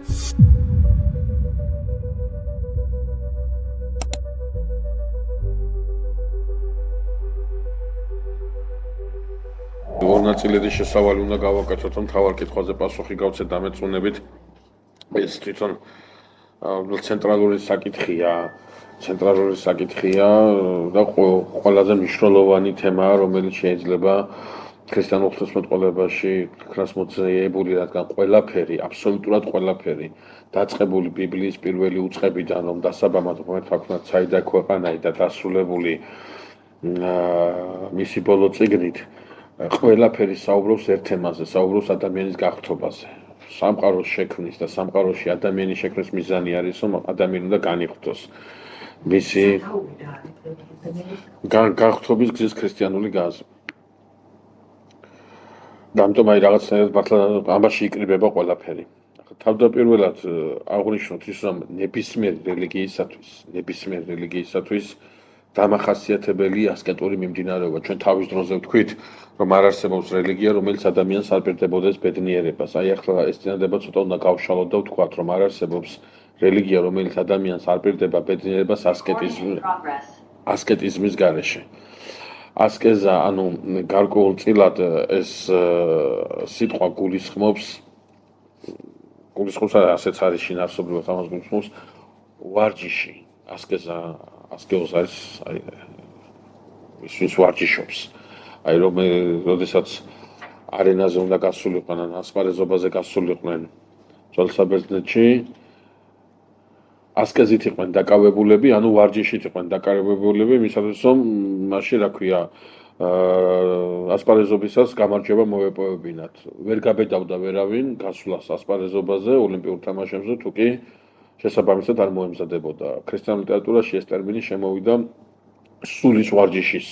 ორ ნაწილედი შესავალი უნდა გავაკეთოთ, რომ თავარ კითხვაზე პასუხი გავცეთ დამეწუნებით. ეს თვითონ ცენტრალური საკითხია და ყველაზე მნიშვნელოვანი თემაა, რომელიც შეიძლება ქრისტიანულ ღვთისმეტყველებაში ქრას მოძიებული, რადგან ყველაფერი, აბსოლუტურად ყველაფერი დაწყებული ბიბლიის პირველი უწყებიდან, რომ დასაბამად მოეთქვათ საიდან ქვეყანայի და დასრულებული მისი ბოლო წიგნით ყველაფერი საუბრობს ერთ თემაზე, საუბრობს ადამიანის გაღთობაზე. სამყაროს შექმნის და სამყაროში ადამიანის შექმნის მიზანი არის, რომ ადამიანი უნდა განიღთოს. მისი გაღთობის გზის ქრისტიანული გაზი. და ამიტომ აი რაღაცნაირად მართლა ამაში იკრიბება ყველაფერი. თავდაპირველად აღვნიშნოთ ის, რომ ნებისმიერ რელიგიისათვის დამახასიათებელი ასკეტური მიმდინარეობა. ჩვენ თავის დროზე ვთქვით, რომ არ არსებობს რელიგია, რომელიც ადამიანს არ პირდებოდეს ბედნიერებას. აი ახლა ეს წინადადება ცოტა უნდა გავშალოთ და ვთქვათ, რომ არ არსებობს რელიგია, რომელიც ადამიანს არ პირდება ბედნიერებას ასკეტიზმის გარეშე. ასკეზა, ანუ გარკვეულწილად ეს სიტყვა გულისხმობს ასეც არის შინაარსობრივად ამას გულისხმობს ვარჯიში. ასკეოზ არის ის ვარჯიშობს. აი როდესაც არენაზე უნდა გასულიყვნენ, ან ასპარეზობაზე გასულიყვნენ ძველ საბერძნეთში, ასკეზით იყვნენ დაკავებულები, ანუ ვარჯიშით იყვნენ დაკავებულები, იმისათვის რომ მაშინ რა ქვია ასპარეზობისას გამარჯვება მოვეპოვებინათ. ვერ გაბედავდა ვერავინ გასვლას ასპარეზობაზე, ოლიმპიურ თამაშებზე, თუ კი შესაბამისად არ მოემზადებოდა. ქრისტიანულ ლიტერატურაში ეს ტერმინი შემოვიდა სულის ვარჯიშის,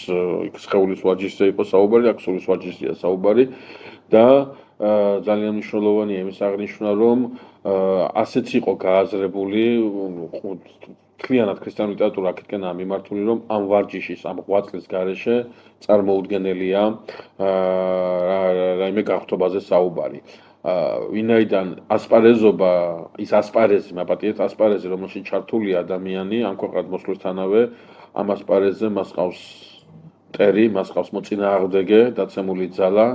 სხეულის ვარჯიშზე იყო საუბარი, აქ სულის ვარჯიშია საუბარი და ძალიან მნიშვნელოვანია იმის აღნიშვნა, რომ ასეც იყო გააზრებული მთლიანად ქრისტიანული ლიტერატურა აქეთკენაა მიმართული, რომ ამ ვარჯიშის, ამ ღვაწლის გარეშე წარმოუდგენელია რაიმე გაღთობაზე საუბარი. ვინაიდან ასპარეზობა, ის ასპარეზი, მაპატიეთ ასპარეზი, რომელშიც ჩართულია ადამიანი, ამ ქვეყნად მოსვლისთანავე, ამ ასპარეზზე მას ყავს მტერი, მას ყავს მოწინააღმდეგე, დაცემული ძალა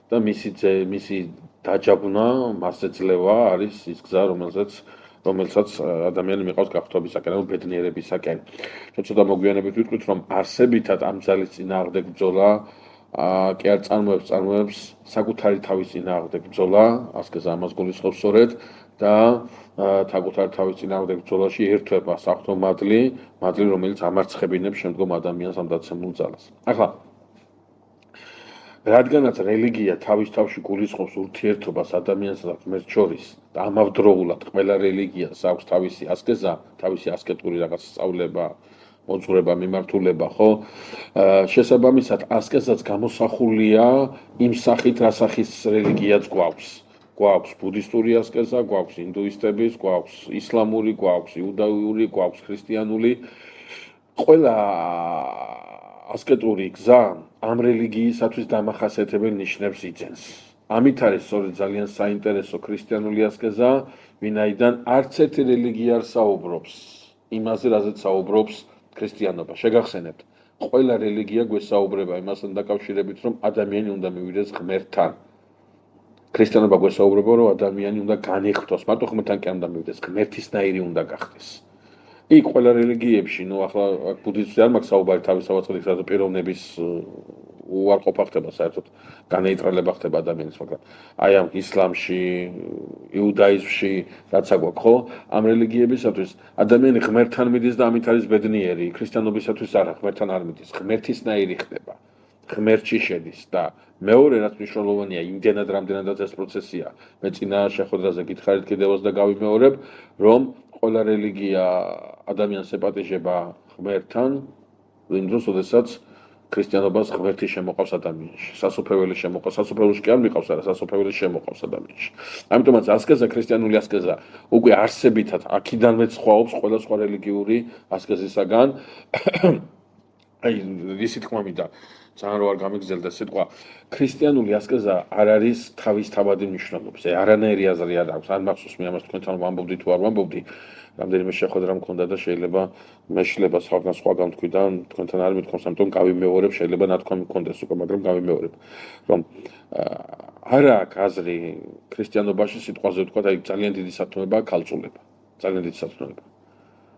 და მისი დაჯაბნა, მასზე ძლევა არის ის გზა, რომელსაც ადამიანი მიყავს გაღთობისაკენ, ანუ ბედნიერებისაკენ. ცოტა მოგვიანებით ვიტყვით, რომ არსებითად ამ ძალის წინააღმდეგ ბრძოლა კი არ წარმოებს საკუთარი თავის წინააღმდეგ ბრძოლა, ასკეზა ამას გულისხმობს სწორედ და საკუთარი თავის წინააღმდეგ ბრძოლაში ერთვება საღვთო მადლი, რომელიც ამარცხებინებს შემდგომ ადამიანს ამ დაცემულ ძალას. ახლა რადგანაც რელიგია თავის თავში გულისხმობს ურთიერთობას ადამიანსა და ღმერთს შორის და ამავდროულად ყველა რელიგიას აქვს თავისი ასკეზა, თავისი ასკეტური რაღაც სწავლება, მოძღვრება, მიმართულება, ხო? შესაბამისად ასკეზაც გამოსახულია იმ სახით, რა სახის რელიგიაც გვაქვს. გვაქვს ბუდისტური ასკეზა, გვაქვს ინდუისტების, გვაქვს ისლამური, გვაქვს იუდაური, გვაქვს ქრისტიანული. ყველა ასკეტური გზა ამ რელიგიისათვის დამახასიათებელ ნიშნებს იძენს. ამით არის სწორედ ძალიან საინტერესო ქრისტიანული ასკეზა, ვინაიდან არც ერთი რელიგია არ საუბრობს იმაზე, რაზეც საუბრობს ქრისტიანობა. შეგახსენებთ, ყველა რელიგია გვესაუბრება იმასთან დაკავშირებით, რომ ადამიანი უნდა მივიდეს ღმერთთან. ქრისტიანობა გვესაუბრება, რომ ადამიანი უნდა განიღთოს, მარტო ღმერთთან კი არ უნდა მივიდეს, ღმერთისნაირი უნდა გახდეს. იქ ყველა რელიგიებში, ახლა ბუდიზმზე არ მაქვს საუბარი თავისთავად, სადაც პიროვნების უარყოფა ხდება, საერთოდ განეიტრალება ხდება ადამიანის, მაგრამ აი ამ ისლამში, იუდაიზმში, რაც აგვაქვს, ხო? ამ რელიგიებისათვის ადამიანი ღმერთთან მიდის და ამით არის ბედნიერი. ქრისტიანობისათვის არა, ღმერთთან არ მიდის, ღმერთისნაირი ხდება. ღმერთში შედის და მეორე რაც მნიშვნელოვანია, იმდენად რამდენადაც ეს პროცესია. მე წინა შეხვედრაზე გითხარით კიდევაც და გავიმეორებ, რომ ყველა რელიგია ადამიანს ეპატიჟება ღმერთთან, იმ დროს, როდესაც ქრისტიანობას ღმერთი შემოყავს ადამიანში. სასופველი შემოყავს, სასופველში კი არ მიყავს, არა, სასופველი შემოყავს ადამიანში. ამიტომაც ასკეზა, ქრისტიანული ასკეზა უკვე არსებითად აქიდანვე სხვაობს ყველა სხვა რელიგიური ასკეზისაგან. აი ისი თქმა მინდა ძალიან რო არ გამიგზელდა სიტყვა ქრისტიანული ასკეზა არ არის თავისთავადი მნიშვნელობის. აი არანაირი აზრი არ აქვს. არ მახსოვს მე ამას თქვენთან ვამბობდი თუ არ ვამბობდი. რამდენიმე შეხვედრა მქონდა და შეიძლება მე შეიძლება სხვაგან სხვაგან თქვიდან თქვენთან არ მithქვამს, ამიტომ გავიმეორებ, შეიძლება ნათქვამი მქონდეს უკვე, მაგრამ გავიმეორებ. რომ არა აქვს აზრი ქრისტიანობაში სიტყვაზე ვთქვა, აი ძალიან დიდი სათნოებაა ქალწულება. ძალიან დიდი სათნოება.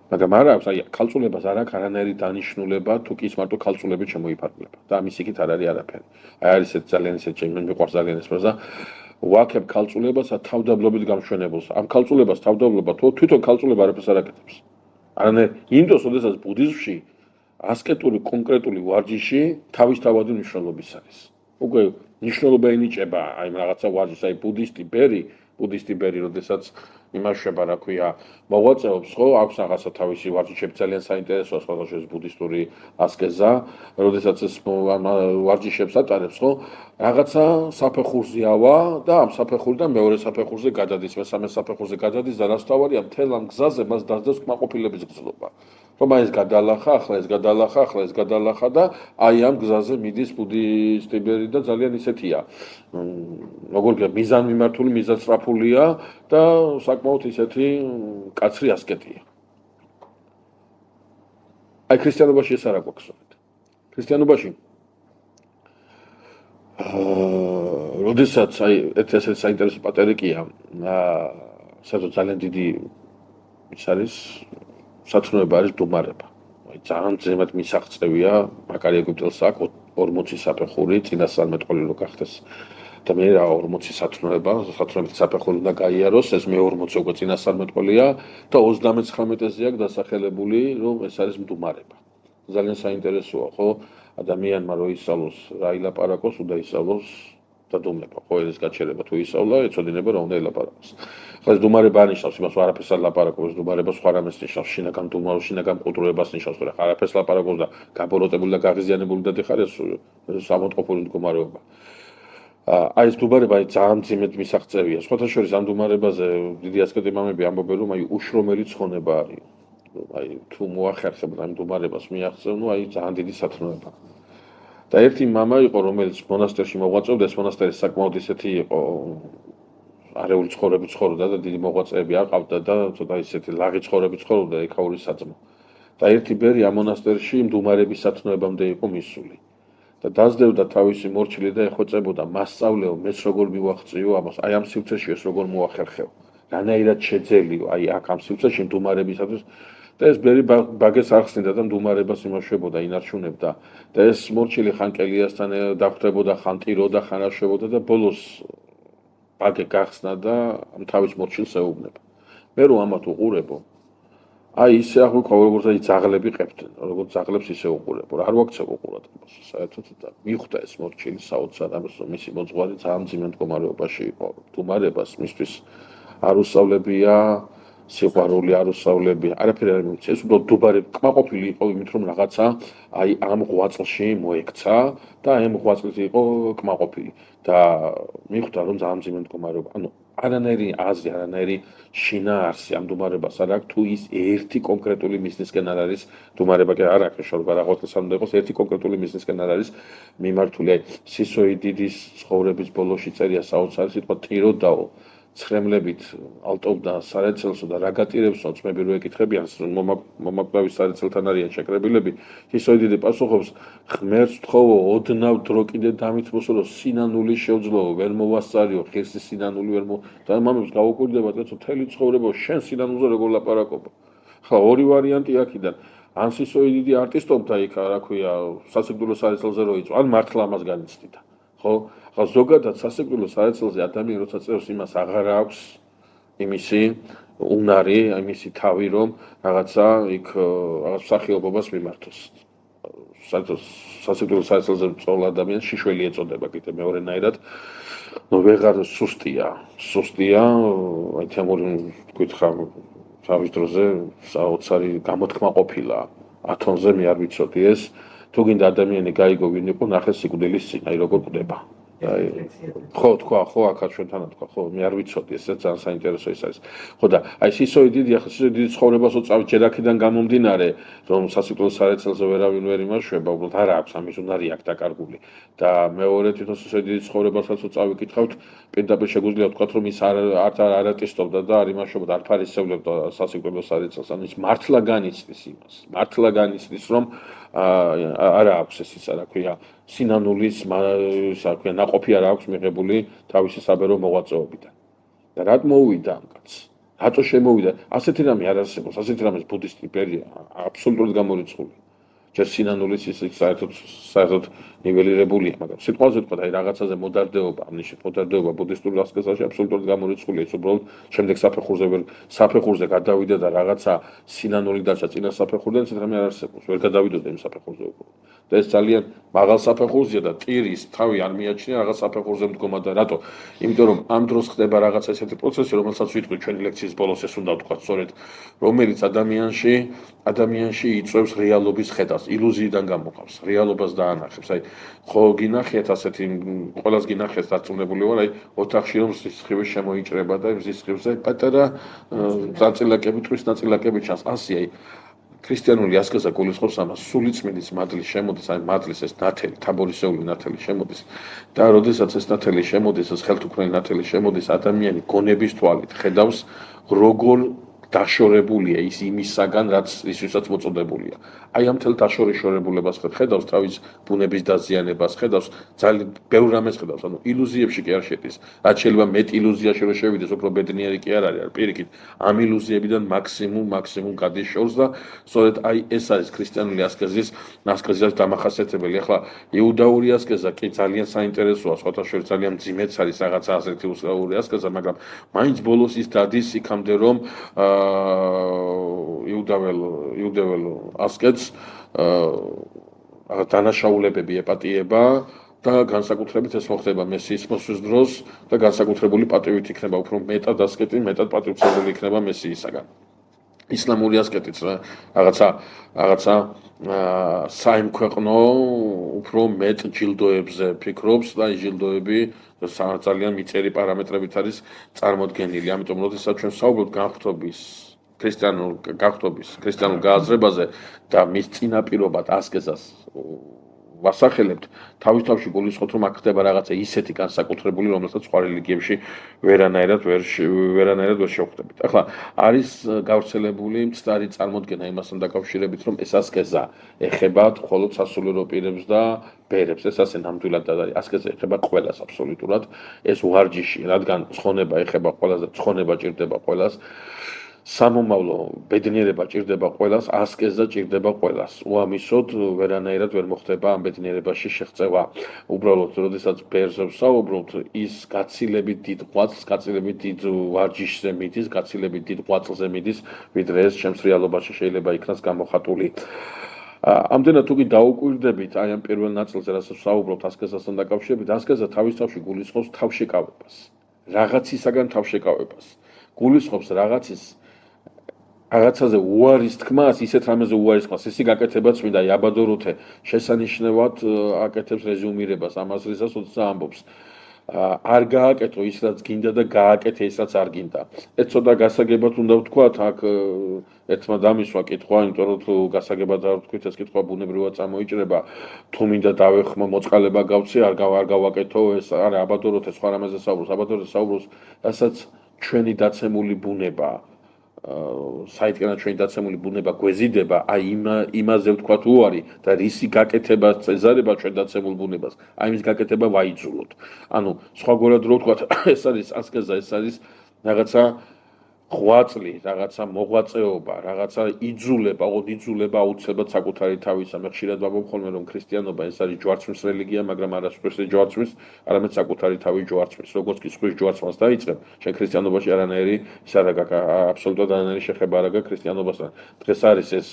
მაგრამ არა აქვს, აი ქალწულებას არ აქვს არანაირი დანიშნულება, თუ კი ის მარტო ქალწულებით შემოიფარგლება. და ამის იქით არ არის არაფერი. აი არის ეს ძალიან ისეთი მე მიყვარს ძალიან ეს ფრაზა. ვაქებ ქალწულებასა თავდაბლობით გამშვენებულს. ამ ქალწულებას თავდაბლობა თვითონ ქალწულება არაფერს არ აკეთებს. არანაირ იმდოს, როდესაც ბუდიზმში ასკეტური კონკრეტული ვარჯიში თავისთავადი მნიშვნელობის არის. უკვე მნიშვნელობა ენიჭება აი რაღაცა ვარჯიშს, აი ბუდისტი ბერი, როდესაც იმაშება, რა ქვია, მოღვაწეობს, ხო, აქვს რაღაცა თავისი ვარჯიშები, ძალიან საინტერესოა სხვადასხვა ბუდისტური ასკეზა, როდესაც ეს ვარჯიშებს ატარებს, ხო, რაღაცა საფეხურზე ავა და ამ საფეხურიდან მეორე საფეხურზე გადადის, მესამე საფეხურზე გადადის და რას თავარია, მთელ ამ გზაზე მას დასდევს კმაყოფილების გზნობა. რომ აი ეს გადალახა, ახლა ეს გადალახა და აი ამ გზაზე მიდის ბუდისტი ბერი და ძალიან ისეთია. როგორ გია მიზანმიმართული, მიზანსწრაფულია და საკმაოდ ისეთი კაცრი ასკეტია. აი ქრისტიანობაში ეს არ აქვს. ქრისტიანობაში როდესაც აი ეს საინტერესო პატერიკია, საერთოდ ძალიან დიდი ის არის სათნოება არის დუმარება. აი ძალიან ზემოთ მისაღწევია, მაგარი ეგვიპტელს აქვს 40 საფეხური, წინასწარმეტყველი რო გახდეს. და მე რა 40 სათნოებით საფეხური უნდა გაიაროს, ეს მე 40 უკვე წინასწარმეტყველია და 39-ზე აქვს დასახელებული, რომ ეს არის მდუმარება. ძალიან საინტერესოა, ხო? ადამიანმა რო ისწავლოს რა ილაპარაკოს, უნდა ისწავლოს დადუმება. ხო, ეს გაჩერება თუ ისწავლა, ეცოდინება რა უნდა ილაპარაკოს. ხო, ეს დუმარება ანიშნავს იმას, რომ არაფერს არ ლაპარაკობს, დუმარება სხვა რამეს ნიშნავს, შინაგან დუმაროს, შინაგან კულტურებას ნიშნავს, რა არაფერს ლაპარაკობს და გაბოროტებული და გაღიზიანებული და დიხარ ეს სამოწყოფული მდგომარეობა. აი ეს დუმარება ძალიან ძიმედ მისაღწევია. სხვათა შორის ამ დუმარებაზე დიდი ასკეტი მამები ამბობენ, რომ აი უშრომელი ცხონება არის. აი თუ მოახერხებ ამ დუმარებას მიაღწევ, ნუ აი ძალიან დიდი სათნოება. და ერთი მამა იყო, რომელიც მონასტერში მოღვაწეობდა, ეს მონასტერი საკმაოდ ისეთი იყო, არეული ცხოვრები ცხოვრობდა და დიდი მოღვაწეები აყავდა და ცოტა ისეთი ლაღი ცხოვრები ცხოვრობდა, ეკაური საძმო. და ერთი ბერი ამ მონასტერში მდუმარების სათნოებამდე იყო მისული. და დაძდევდა თავისი მორჩილი და ეხვეწებოდა მასწავლეო, მეც როგორ მივახციო ამას, აი ამ სივრცეში ეს როგორ მოახერხეო. რანაირად შეძელიო, აი აქ ამ სივრცეში მდუმარებისათვის და ეს ბერი ბაგეს არ ხსნიდა და მდუმარებას იმაშვებოდა, ინარჩუნებდა. და ეს მორჩილი ხან კელიასთან დახვდებოდა, ხან ტიროდა, ხან აშვებოდა და ბოლოს ბაგე გახსნა და თავის მორჩილს ეუბნება. მე რომ ამათ უყურებო, აი ისე აღვიქვა როგორც აი ძაღლები ყებდნენ, როგორც ძაღლებს ისე უყურებო. არ ვაქცევ უყურად ამას. საერთოდ და მიხვდა ეს მორჩილი საოცარ ამას, რომ მისი მოძღვარი ძალიან ძიმე მდგომარეობაში იყო. დუმარებას მისთვის არ უსწავლებია, სიყვარული არ უსწავლებია, არაფერი არ მიუწია. ეს უბრალოდ დუბარი კმაყოფილი იყო იმით, რომ რაღაცა აი ამ ღვაწლში მოექცა და აი ამ ღვაწლში იყო კმაყოფილი და მიხვდა რომ ძალიან ძიმე მდგომარეობა. ანუ არანაირი აზრი, არანაირი შინაარსი ამ დუმარებას არ აქვს, თუ ის ერთი კონკრეტული მიზნისკენ არ არის დუმარება კი არ აქვს, შეიძლება რაღაცას არ უნდა იყოს, ერთი კონკრეტული მიზნისკენ არ არის მიმართული. აი სისოიდიდის ცხოვრების ბოლოში წერია საოცარი სიტყვა ტიროდაო, ცხრემლებით ალტობდა სარეცელსო და რა გატირებსო, ძმები რო ეკითხებიან, მომაკვდავის სარეცელთან არიან შეკრებილები, სისოიდიდი პასუხობს, ღმერთს თხოვო, ოდნავ დრო კიდე დამითმოსო, რომ სინანული შევძლოო, ვერ მოვასწარიო, ღირსი სინანული ვერ და მამებს გავუკვირდება, კაცო, მთელი ცხოვრება შენ სინანულზე როგორ ლაპარაკობ. ხა ორი ვარიანტი აქიდან. ან სისოიდიდი არტისტობდა იქ, რა ქვია, სასიკვდილო სარეცელზე რო იწვა, ან მართლა ამას განიცდიდა. ხო? ხა ზოგადად სასიკვდილო სარეცელზე ადამიანი როცა წერს იმას აღარ აქვს იმისი უნარი, იმისი თავი რომ რაღაცა იქ რაღაც სახეობობას მიმართოს. საერთოდ სასიკვდილო სარეცელზე მწვავ ადამიანს შიშველი ეწოდება კიდე მეორენაირად. ნუ ვეღარ სუსტია, აი თემური გითხრა თავის დროზე საოცარი გამოთქმა ყოფილა. 10-ზე მე არ ვიცოდი ეს. თუ გინდა ადამიანი გაიგო ვინ იყო, ნახე სიკვდილის წინ, აი როგორ კვდება. ხო თქვა ხო აქაც ჩვენთან თქვა ხო მე არ ვიცოდი ეს ძალიან საინტერესო ის არის ხო და აი სისოი დიდი ახლა სისოი დიდი ცხოვრებასო წავით ჯერ აქედან გამომდინარე რომ სასიკვდილო სარეცელზე ვერავინ ვერ იმარშვება უბრალოდ არა აქვს ამის უნარი აქვს დაკარგული და მეორე თვითონ სისოი დიდი ცხოვრებასაც წავიკითხავთ პირდაპირ შეგვიძლია ვთქვათ რომ ის არ ატისტობდა და არ იმარშვებოდა არ ფარისევლებდა სასიკვდილო სარეცელს ანუ ის მართლა განიცდის იმას მართლა განიცდის რომ არა აქვს ეს ისა რა ქვია სინანულის ისა ქვია ნაყოფი არა აქვს მიღებული თავისი საბერო მოღვაწეობიდან და რად მოვიდა ამ კაცს რატო შემოვიდა ასეთი რამე არ არსებობს ასეთი რამე ბუდისტი იმპერია აბსოლუტურად გამორიცხული ჯერ სინანულის ის საერთოდ ნიველირებულია მაგრამ სიტყვაზე თქვა აი რაღაცაზე მოდარდეობა ამნიშნეთ მოდარდეობა ბუდისტურ ასკეზაში აბსოლუტურად გამორიცხულია ის უბრალოდ შემდეგ საფეხურზე გადავიდა და რაღაცა სინანული დარჩა წინა საფეხურიდან ეს რამე არ არსებობს ვერ გადავიდოდა იმ საფეხურზე უბრალოდ და ეს ძალიან მაღალ საფეხურზეა და ტირის თავი არ მიაჩნია რაღაც საფეხურზე მდგომა და რატო იმიტომ რომ ამ დროს ხდება რაღაცა ესეთი პროცესი რომელსაც ვიტყვი ჩვენი ლექციის ბოლოს ეს უნდა ვთქვა სწორედ რომელიც ადამიანში იწვევს რეალობის ხედავს ილუზიიდან გამოყავს რეალობას დაანახებს აი ხო გინახეთ ასეთი ყველას გინახეთ დაწუნებული ვარ აი ოთახში რომ სისხლი შემოიჭრება და იმ სისხლზე პატარა ნაწილაკები ტყვის ნაწილაკები ჩანს ასე აი ქრისტიანული ასკეზა გულისხმობს ამას სულიწმინდის მადლი შემოდის აი მადლის ეს ნათელი თაბორისეული ნათელი შემოდის და როდესაც ეს ნათელი შემოდის ეს ხელთუქმნელი ნათელი შემოდის ადამიანი გონების თვალით ხედავს როგორ დაშორებულია ის იმისაგან რაც ისვისაც მოწოდებულია აი ამ თელ დაშორებულებას ხედავს თავის ბუნების დაზიანებას ხედავს ძალიან ბევრ რამეს ხედავს ანუ ილუზიებში კი არ შედის რაც შეიძლება მეტ ილუზიაში რომ შევიდეს უფრო ბედნიერი კი არ არის პირიქით ამ ილუზიებიდან მაქსიმუმ გადის შორს და სწორედ აი ეს არის ქრისტიანული ასკეზის დამახასიათებელი ახლა იუდაური ასკეზა კი ძალიან საინტერესოა სხვათა შორის ძალიან მძიმეც არის რაღაცა ასეთი უსაური ასკეზა მაგრამ მაინც ბოლოს ის დადის იქამდე რომ იუდაველ ასკეტს დანაშაულებები ეპატიება და განსაკუთრებით ეს მოხდება მესიის მოსვლის დროს და განსაკუთრებული პატივით იქნება უფრო მეტად ასკეტი მეტად პატივცემული იქნება მესიისაგან ისლამური ასკეტიც რაღაცა საიმქვეყნო უფრო მეტ ჯილდოებზე ფიქრობს და ის ჯილდოები ძალიან მიწერი პარამეტრებით არის წარმოდგენილი ამიტომ როდესაც ჩვენ საუბრობთ ქრისტიანულ გააზრებაზე და მის წინაპირობად ასკეზას ვასახელებთ თავისთავში გულისხმობთ რომ აქ ხდება რაღაცა ისეთი განსაკუთრებული რომელსაც სხვა რელიგიებში ვერანაირად ვერ შევხვდებით ახლა არის გავრცელებული მცდარი წარმოდგენა იმასთან დაკავშირებით რომ ეს ასკეზა ეხება მხოლოდ სასულიერო პირებს და ბერებს ეს ასე ნამდვილად არის ასკეზა ეხება ყველას აბსოლუტურად ეს ვარჯიში რადგან ცხონება ეხება ყველას და ცხონება ჭირდება ყველას სამომავლო ბედნიერება ჭირდება ყველას, ასკეზა ჭირდება ყველას. უამისოდ ვერანაირად ვერ მოხდება ამ ბედნიერებაში შეღწევა. უბრალოდ, როდესაც ბერზე ვსაუბრობთ, ის გაცილებით დიდ ღვაწლს, გაცილებით დიდ ვარჯიშზე მიდის, გაცილებით დიდ ღვაწლზე მიდის, ვიდრე ეს ჩემს რეალობაში შეიძლება იქნას გამოხატული. ამდენად თუ კი დაუკვირდებით აი ამ პირველ ნაწილზე, რასაც ვსაუბრობთ ასკეზასთან დაკავშირებით, ასკეზა თავის თავში გულისხმობს თავშეკავებას. რაღაცისაგან თავშეკავებას. გულისხმობს რაღაცაზე უარის თქმას, ისეთ რამეზე უარის თქმას, ისი გაკეთება წმინდა აბადოროთე შესანიშნავად აკეთებს რეზუმირებას ამას რისას ოდესა ამბობს. არ გააკეთო ის რაც გინდა და გააკეთე ის რაც არ გინდა. ეს ცოტა გასაგებად უნდა ვთქვათ, აქ ერთმა დამისვა კითხვა, იმიტომ რომ თუ გასაგებად არ ვთქვით, ეს კითხვა ბუნებრივად წამოიჭრება, თუ მინდა დავეხმო მოწყალება გავცე, არ გავაკეთო ეს, არა აბადოროთე სხვა რამეზე საუბრობს, აბადოროთე საუბრობს, რასაც ჩვენი დაცემული ბუნება საითკენად ჩვენი დაცემული ბუნება გვეზიდება, აი იმაზე ვთქვათ უარი და რისი გაკეთება წეზარება ჩვენ დაცემულ ბუნებას, აი იმის გაკეთება ვაიძულოთ. ანუ სხვაგვარად რო ვთქვათ, ეს არის ასკეზა, ეს არის რაღაცა ღვაწლი, რაღაცა მოღვაწეობა, რაღაცა იძულება, ოღონდ იძულება აუცილებლად საკუთარი თავისა. მე ხშირად ვამბობ ხოლმე რომ ქრისტიანობა ეს არის ჯვარცმის რელიგია, მაგრამ არა სხვის ჯვარცმის, არამედ საკუთარი თავის ჯვარცმის. როგორც კი სხვის ჯვარცმას დაიწყებ, შენ ქრისტიანობაში არანაირი აბსოლუტურად არანაირი შეხება არ აქვს ქრისტიანობასთან. დღეს არის ეს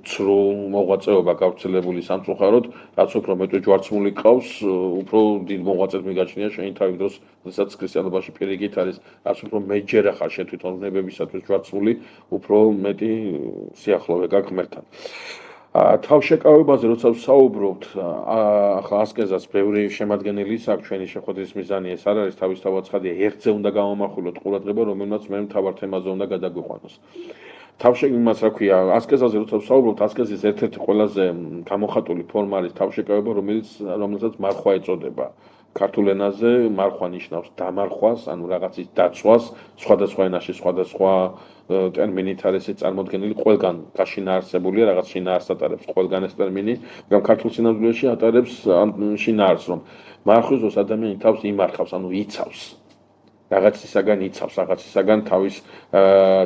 ცრუ მოღვაწეობა გავრცელებული სამწუხაროდ, რაც უფრო მეტი ჯვარცმული ყავს, უფრო დიდ მოღვაწედ მიგაჩნია შენი თავი დროს, როდესაც ქრისტიანობაში პირიქით არის, რაც უფრო მეჯერა ხარ შენ თვითონ ნებებისათვის ჯვარცმული, უფრო მეტი სიახლოვე გაქვს ღმერთთან. თავშეკავებაზე როცა ვსაუბრობთ, ახლა ასკეზას ბევრი შემადგენელი აქვს, ჩვენი შეხვედრის მიზანი ეს არ არის, თავისთავად ცხადია, ერთზე უნდა გავამახვილოთ ყურადღება, რომელმაც მე მთავარ თემაზე უნდა გადაგვიყვანოს. თავშეკავებას რა ქვია, ასკეზაზე როცა ვსაუბრობთ, ასკეზის ერთ-ერთი ყველაზე გამოხატული ფორმა არის თავშეკავება, რომელსაც მარხვა ეწოდება. ქართულ ენაზე მარხვა ნიშნავს დამარხვას, ანუ რაღაცის დაცვას, სხვადასხვა ენაში სხვადასხვა ტერმინით არის ეს წარმოდგენილი, ყველგან გაშინაარსებულია, რაღაც შინაარსს ატარებს ყველგან ეს ტერმინი, მაგრამ ქართულ სინამდვილეში ატარებს შინაარსს, რომ მარხვის დროს ადამიანი თავს იმარხავს, ანუ იცავს. რაღაცისაგან იცავს, რაღაცისაგან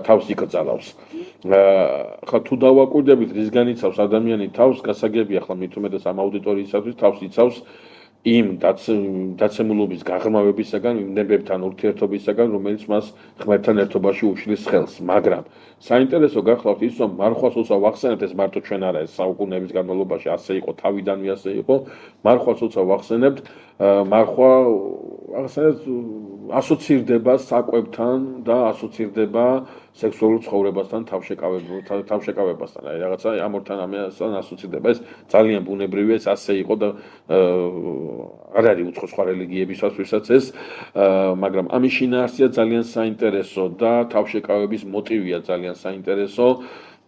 თავს იკრძალავს. ხა თუ დავაკვირდებით, რისგან იცავს ადამიანი თავს, გასაგებია ხლა მით უმეტეს ამ აუდიტორიისათვის თავს იცავს იმ დაცემულობის გაღრმავებისაგან, იმ ნებებთან ურთიერთობისაგან, რომელიც მას ღმერთთან ერთობაში უშლის ხელს, მაგრამ საინტერესო გახლავთ ის, რომ მარხვას როცა ვახსენებთ, ეს მარტო ჩვენ არა, ეს საუკუნეების განმავლობაში ასე იყო, თავიდანვე ასე იყო, მარხვას როცა ვახსენებთ, მარხვა რაღაცნაირად ასოცირდება საკვებთან და ასოცირდება სექსუალურ ცხოვრებასთან, თავშეკავებასთან. აი რაღაცა ამორთან ამასთან ასოცირდება. ეს ძალიან ბუნებრივია, ეს ასე იყო და არ არის უცხო სხვა რელიგიებისაც, ვისაც ეს, მაგრამ ამის შინაარსია ძალიან საინტერესო და თავშეკავების მოტივია ძალიან საინტერესო.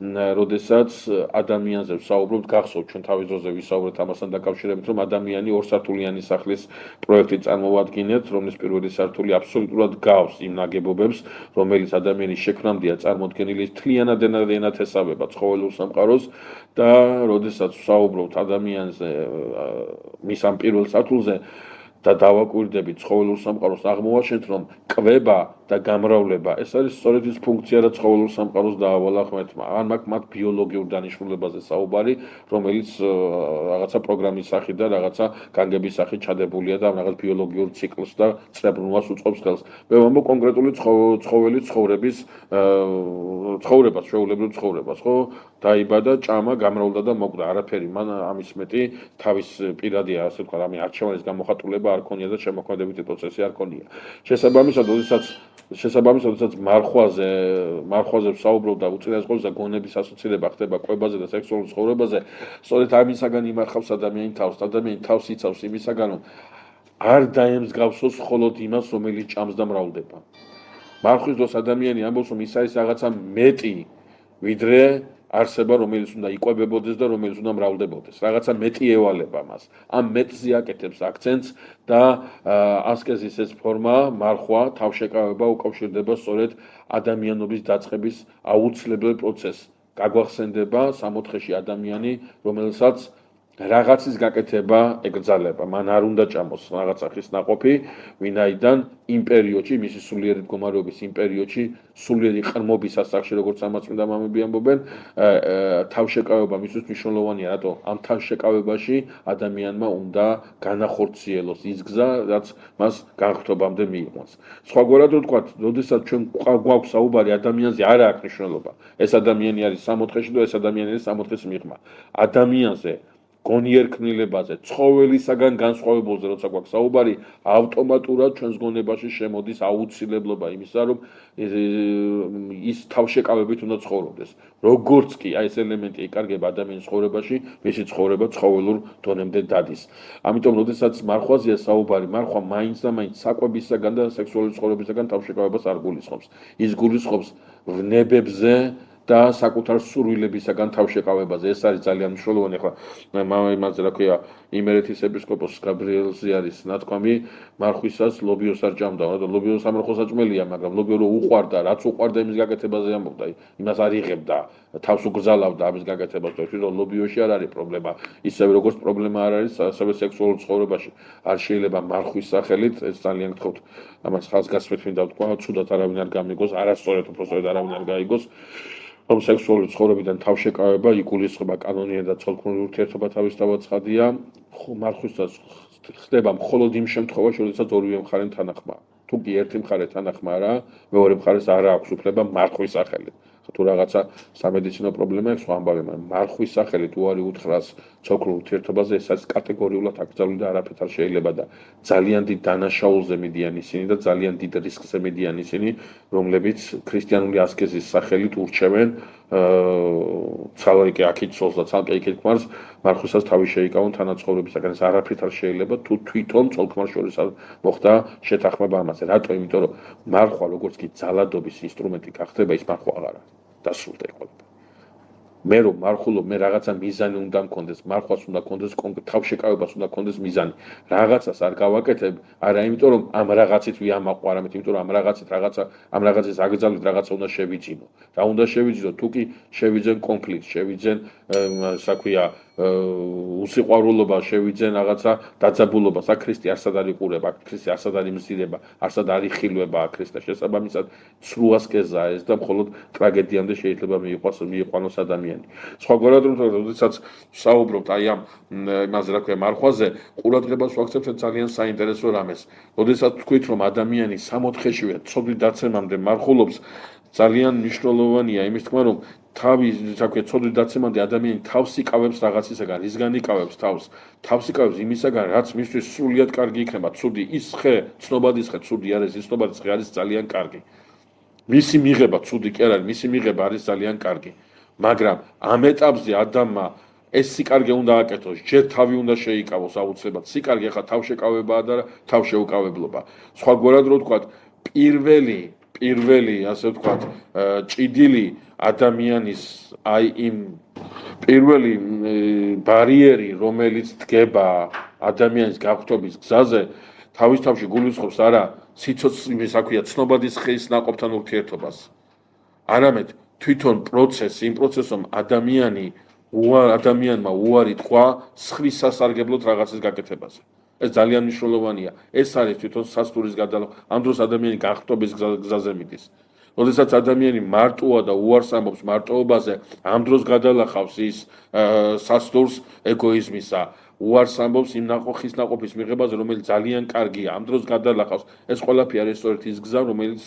როდესაც ადამიანზე ვსაუბრობთ, გახსოვთ ჩვენ თავის დროზე ვისაუბრეთ ამასთან დაკავშირებით, რომ ადამიანი ორსართულიანი სახლის პროექტი წარმოვადგინეთ, რომლის პირველი სართული აბსოლუტურად გავს იმ ნაგებობებს, რომელიც ადამიანის შექმნამდეა წარმოდგენილი, მთლიანად ენათესავება ცხოველურ სამყაროს და როდესაც ვსაუბრობთ ადამიანზე მის ამ პირველ სართულზე და დავაკვირდებით ცხოველურ სამყაროს, აღმოვაჩენთ, რომ კვება და გამრავლება ეს არის სწორედ ის ფუნქცია, რაც ცხოველურ სამყაროს დაავალა ღმერთმა. ან მათ ბიოლოგიურ დანიშნულებაზე საუბარი, რომელიც რაღაცა პროგრამის სახით და რაღაცა განგების სახით ჩადებულია და რაღაც ბიოლოგიურ ციკლს და წრებრუნვას უწყობს ხელს. მე ვამბობ კონკრეტული ცხოველის ცხოვრებას, ჩვეულებრივ ცხოვრებას, ხო? დაიბადა, ჭამა, გამრავლდა და მოკვდა. არაფერი მან ამის მეტი თავის პირადი, ასე ვთქვათ, ამი არჩევანის გამოხატულება არ ქონია და შემოქმედებითი პროცესი არ ქონია. შესაბამისად, როდესაც მარხვაზე ვსაუბრობ და უწინაზღვრავს და გონების ასოცირება ხდება კვებაზე და სექსუალურ ცხოვრებაზე, სწორედ ამისაგან იმარხავს ადამიანი თავს. ადამიანი თავს იცავს იმისაგან, რომ არ დაემსგავსოს მხოლოდ იმას, რომელიც ჭამს და მრავლდება. მარხვის დროს ადამიანი ამბობს, რომ ის არის რაღაცა მეტი, ვიდრე არსება, რომელიც უნდა იკვებებოდეს და რომელიც უნდა მრავლდებოდეს. რაღაცა მეტი ევალება მას. ამ მეტზე აკეთებს აქცენტს და ასკეზის ეს ფორმა, მარხვა, თავშეკავება უკავშირდება სწორედ ადამიანობის დაწყების აუცილებელ პროცესს. გაგვახსენდება სამოთხეში ადამიანი, რომელსაც რაღაცის გაკეთება ეკრძალება. მან არ უნდა ჭამოს რაღაც სახის ნაყოფი, ვინაიდან იმ პერიოდში, მისი სულიერი მდგომარეობის იმ პერიოდში, სულიერი ყრმობის ასაკში, როგორც ამაწმინდა მამები ამბობენ, თავშეკავება მისთვის მნიშვნელოვანია, რატო? ამ თავშეკავებაში ადამიანმა უნდა განახორციელოს ის გზა, რაც მას განხრთობამდე მიიყვანს. სხვაგვარად ვთქვათ, როდესაც ჩვენ გვაქვს საუბარი ადამიანზე, არა აქვს მნიშვნელობა. ეს ადამიანი არის სამოთხეში და ეს ადამიანი არის სამოთხეს მიღმა. ადამიანზე გონიერ ქმნილებაზე, ცხოველისაგან განსხვავებულზე, როცა გვაქვს საუბარი, ავტომატურად ჩვენს გონებაში შემოდის აუცილებლობა იმისა, რომ ის თავშეკავებით უნდა ცხოვრობდეს. როგორც კი აი ეს ელემენტი იკარგება ადამიანის ცხოვრებაში, მისი ცხოვრება ცხოველურ დონემდე დადის. ამიტომ, როდესაც მარხვაზეა საუბარი, მარხვა მაინც და მაინც საკვებისაგან და სექსუალური ცხოვრებისაგან თავშეკავებას არ გულისხმობს. ის გულისხმობს ვნებებზე და საკუთარ სურვილებისაგან თავშეკავებაზე. ეს არის ძალიან მნიშვნელოვანი. ახლა იმაზე რა ქვია, იმერეთის ეპისკოპოს გაბრიელზე არის ნათქვამი, მარხვისას ლობიოს არ ჭამდა, და ლობიოს სამარხოს აჭმელია, მაგრამ ლობიო რო უყვარდა, რაც უყვარდა იმის გაკეთებაზე ამბობდა, იმას არ იღებდა, თავს უგზალავდა ამის გაკეთებას და თვითონ ლობიოში არ არის პრობლემა. ისევე როგორც პრობლემა არ არის ასევე სექსუალურ ცხოვრებაში. არ შეიძლება მარხვის სახელით, ეს ძალიან გთხოვთ, ამას ხაზგასმით მინდა ვთქვა, ცუდად არავინ არ გამიგოს, არასწორად უბრალოდ არავინ არ გაიგოს. რომ სექსუალური ცხოვრებიდან თავშეკავება იგულისხმება კანონიერ და ცოლქმრული ურთიერთობა თავისთავად ცხადია, მარხვისას ხდება მხოლოდ იმ შემთხვევაში, როდესაც ორივე მხარე თანახმაა. თუ კი ერთი მხარე თანახმაა რა, მეორე მხარეს არ აქვს უფლება მარხვის სახელით. თუ რაღაცა სამედიცინო პრობლემა აქვს, სხვა ამბავი, მაგრამ მარხვის სახელით უარი უთხრას ცოქრულ ურთიერთობაზე, ეს არის კატეგორიულად აკრძალული და არაფერთ არ შეიძლება და ძალიან დიდ დანაშაულზე მიდიან ისინი და ძალიან დიდ რისკზე მიდიან ისინი, რომლებიც ქრისტიანული ასკეზის სახელით ურჩევენ ცალკე აქით ცოლს და ცალკე იქით ქმარს მარხვისას თავი შეიკავონ თანაცხოვრებისაგან. ეს არაფერთ არ შეიძლება თუ თვითონ ცოლ-ქმარს შორის მოხდა შეთანხმება ამაზე. რატო? იმიტომ რომ მარხვა როგორც კი ძალადობის ინსტრუმენტი გახდება, ის მარხვა აღარ არის. დასრულდა იყოლება. მე რომ მარხულობ, მე რაღაცა მიზანი უნდა მქონდეს, მარხვას უნდა მქონდეს თავშეკავებას უნდა მქონდეს მიზანი. რაღაცას არ გავაკეთებ, არა იმიტომ რომ ამ რაღაცით ვიამაყო, არამედ იმიტომ რომ ამ რაღაცით ამ რაღაცის აკრძალვით რაღაცა უნდა შევიძინო. რა უნდა შევიძინო? თუ კი შევიძენ კონფლიქტს, შევიძენ რა ქვია უსიყვარულობა, შევიძენ რაღაცა დაძაბულობას, აქ ქრისტე არსად არ იყურება, აქ ქრისტე არსად არ იმზირება, არსად არ იხილვება აქ ქრისტე. შესაბამისად, სრულ ასკეზაა ეს და მხოლოდ ტრაგედიამდე შეიძლება მიიყვანოს ადამიანი. სხვაგვარად რომ როდესაც საუბრობთ აი ამ იმაზე რა ქვია მარხვაზე, ყურადღებას ვაქცევთ ძალიან საინტერესო რამეს. როდესაც თქვით რომ ადამიანი 64-შვე ცოდვით დაცემამდე მარხულობს, ძალიან მნიშვნელოვანია იმის თქმა რომ თავის რა ქვია ცოდვით დაცემამდე ადამიანი თავს იკავებს რაღაცისაგან, რისგან იკავებს თავს? თავს იკავებს იმისაგან, რაც მისთვის სრულიად კარგი იქნება. ცუდი ის ხე, ცნობადის ხე, ცუდი არის, ის ცნობადის ხე არის ძალიან კარგი. მისი მიღება ცუდი კი არ არის, მისი მიღება არის ძალიან კარგი. მაგრამ ამ ეტაპზე ადამიანმა ეს სიკარგე უნდა აკეთოს, ჯერ თავი უნდა შეიკავოს აუცილებლად. სიკარგე ხა თავშეკავებაა და თავშეუკავებლობა. სხვაგვარად რო ვთქვათ, პირველი ასე ვთქვათ, ჭიდილი ადამიანის აი იმ პირველი ბარიერი, რომელიც დგება ადამიანის გაღვთობის გზაზე, თავის თავში გულისხმობს არა სიცოცხლის, რა ქვია, ცნობადის ხეის ნაყოფთან ურთიერთობას. არამედ თვითონ პროცესი, იმ პროცესом ადამიანმა უარი თქვა სხრის სასარგებლოდ რაღაცის გაკეთებაზე. ეს ძალიან მნიშვნელოვანია. ეს არის თვითონ სასტურის გადალახვა. ამ დროს ადამიანი გაღვთობის გზაზე მიდის. როდესაც ადამიანი მარტოა და უარს ამბობს მარტოობაზე, ამ დროს გადალახავს ის სასტურს ეგოიზმისა. უარს ამბობს იმ ხის ნაყოფის მიღებაზე, რომელიც ძალიან კარგია. ამ დროს გადალახავს. ეს ყველაფერი არის სწორედ ის გზა, რომელიც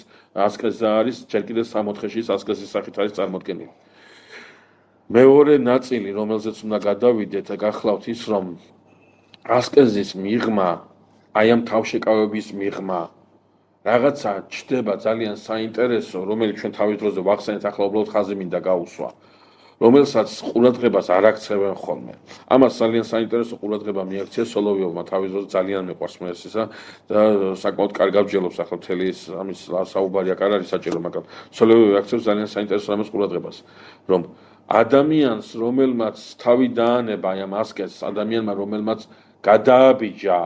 ასკეზა არის, ჯერ კიდევ 64-ში ასკეზის სახით არის წარმოდგენილი. მეორე ნაწილი, რომელზეც უნდა გადავიდეთ, გახლავთ ის, რომ ასკეზის მიღმა, აი ამ თავშეკავების მიღმა, რაღაცა ჩდება ძალიან საინტერესო, რომელიც ჩვენ თავის დროზე ვახსენეთ, ახლა უბრალოდ ხაზი მინდა გაუსვა. რომელსაც ყურადღებას არ აქცევენ ხოლმე. ამას ძალიან საინტერესო ყურადღება მიაქცია სოლოვიოვმა თავის დროზე ძალიან მიყვარს მე ესა და საკმაოდ კარგად ვჯელობს ახლა მთელი ამის საუბარი აქ არ არის საჭირო, მაგრამ სოლოვიოვი აქცევს ძალიან საინტერესო ამას ყურადღებას, რომ ადამიანს, რომელმაც თავი დაანება აი ამ ასკეზს, ადამიანმა, რომელმაც გადააბიჯა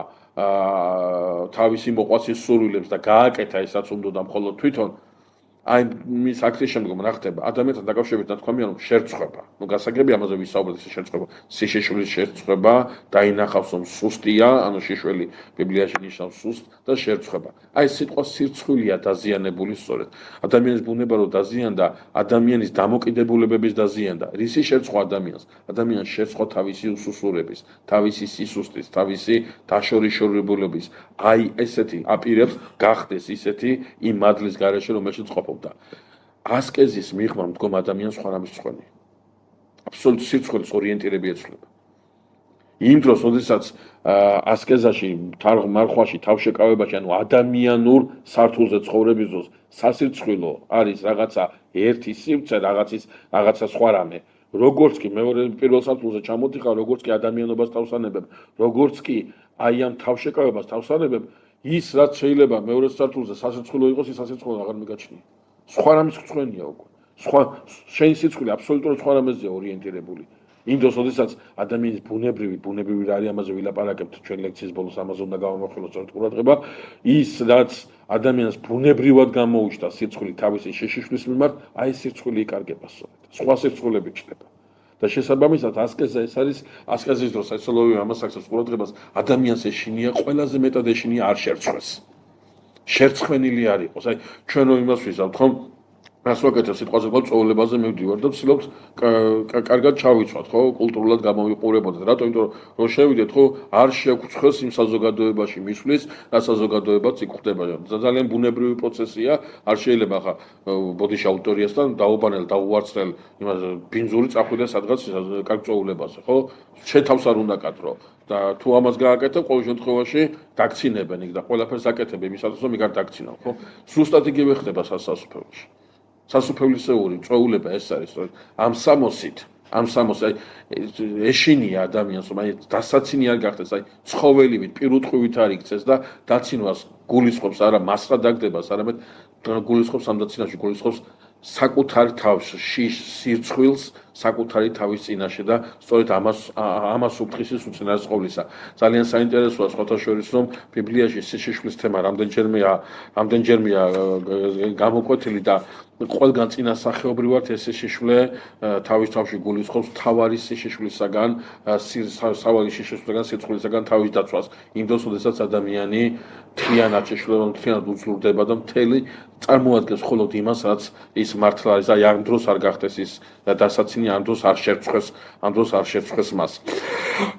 თავისი მოყვასის სურვილებს და გააკეთა ისაც უნდა მხოლოდ თვითონ აი მის აქტის შემდგომ რა ხდება? ადამიანთან დაკავშირებით ნათქვამია რომ შერწყვება. ნუ გასაგები ამაზე ვისაუბრეთ, ეს შერწყვება. სიშიშვილის შერწყვება, დაინახავს რომ სუსტია, ანუ შიშველი ბიბლიაში ნიშნავს სუსტ და შერწყვება. აი სიტყვა სირცხვილია დაზიანებული სწორედ. ადამიანის ბუნება რომ დაზიანდა, ადამიანის დამოკიდებულებების დაზიანდა. რისი შერწყვა ადამიანს? ადამიანს შერწყვა თავისი უსუსურების, თავისი სისუსტის, თავისი დაშორიშორებულობის. აი ესეთი აპირებს გახდეს ისეთი იმ მადლის გარეშე რომელშიც ყოფ ასკეზის მიღმა მდგომ ადამიანს სხვა რამის წვენი. აბსოლუტურად სიცხვილის ორიენტირები ეცვლება. იმ დროს, როდესაც ასკეზაში, მარხვაში, თავშეკავებაში, ანუ ადამიანურ სართულზე ცხოვრების დროს სასირცხვილო არის რაღაცა ერთი სივრცე, რაღაცა სხვა რამე. როგორც კი მეორე პირველ სართულზე ჩამოდიხარ, როგორც კი ადამიანობას თავსანებებ, როგორც კი აი ამ თავშეკავებას თავსანებებ, ის რაც შეიძლება მეორე სართულზე სასირცხვილო იყოს, ის სასირცხვილო აღარ მიგაჩნია. სხვა რამის წვენია უკვე. შენი სიცხვილე აბსოლუტურად სხვა რამეზეა ორიენტირებული. იმ დროს, როდესაც ადამიანის ბუნებრივი რა არის, ამაზე ვილაპარაკებთ ჩვენ ლექციის ბოლოს, ამაზე უნდა გავამახვილოთ სწორედ ყურადღება, ის რაც ადამიანს ბუნებრივად გამოუჩნდა სიცხვილე თავისი შეშიშვის მიმართ, აი სიცხვილე იკარგება სწორედ. სხვა სიცხვილები ჩნდება. და შესაბამისად ასკეზა ეს არის ასკეზის დროს სოლოვიოვი ამას აქცევს ყურადღებას, ადამიანს ეშინია ყველაზე მეტად ეშინია არ შერწყვეს. შერწყვენილი არ იყოს. აი ჩვენ რომ იმას ვიზავთ, ხომ? რას ვაკეთებ სიტყვაზე ყო წვეულებაზე მივდივარ და ვცდილობ კარგად ჩავიცვათ, ხო, კულტურულად გამოვიყურებოდეთ. რატო? იმიტომ რომ შევიდეთ, ხო, არ შეგხვცხვეს იმ საზოგადოებაში მისვლის, რა საზოგადოებაც იქ ხდება. ძალიან ბუნებრივი პროცესია, არ შეიძლება ხა ბოდიში აუდიტორიასთან დაუბანელ, დაუვარცხნელ იმას ბინძური წახვიდე სადღაც კარგ წვეულებაზე, ხო? შენ თავს არ უნდა კადრო. და თუ ამას გააკეთებ, ყოველ შემთხვევაში დაგცინებენ იქ და ყველაფერს აკეთებ იმისათვის, რომ იქ არ დაგცინავ, ხო? ზუსტად იგივე ხდება სასუფეველში. სასუფევლისეული წვეულება ეს არის, რომ ამ სამოსით ეშინია ადამიანს, რომ აი დასაცინი არ გახდეს, აი ცხოველივით, პირუტყვივით არ იქცეს და დაცინვას გულისხმობს არა მასრა დაგდებას, არამედ გულისხმობს ამ დაცინაში, გულისხმობს საკუთარ თავს, სირცხვილს, საკუთარი თავის წინაშე და სწორედ ამას უფრთხისის უწინარესყოვლისა. ძალიან საინტერესოა სხვათა შორის, რომ ბიბლიაში სიშიშვლის თემა რამდენჯერმეა გამოკვეთილი და ყველგან წინასახეობრივად ეს სიშიშვლე თავის თავში გულისხმობს თავარი სიშიშვლისაგან, სავალი სიშიშვლისაგან, სირცხვილისაგან თავის დაცვას. იმ დროს, როდესაც ადამიანი მთლიანად შეშლება, მთლიანად უძლურდება და მთელი წარმოადგენს მხოლოდ იმას, რაც ის მართლა არის, აი ამ დროს არ გახდეს ის დასაცინი, ამ დროს არ შერწყვეს მას.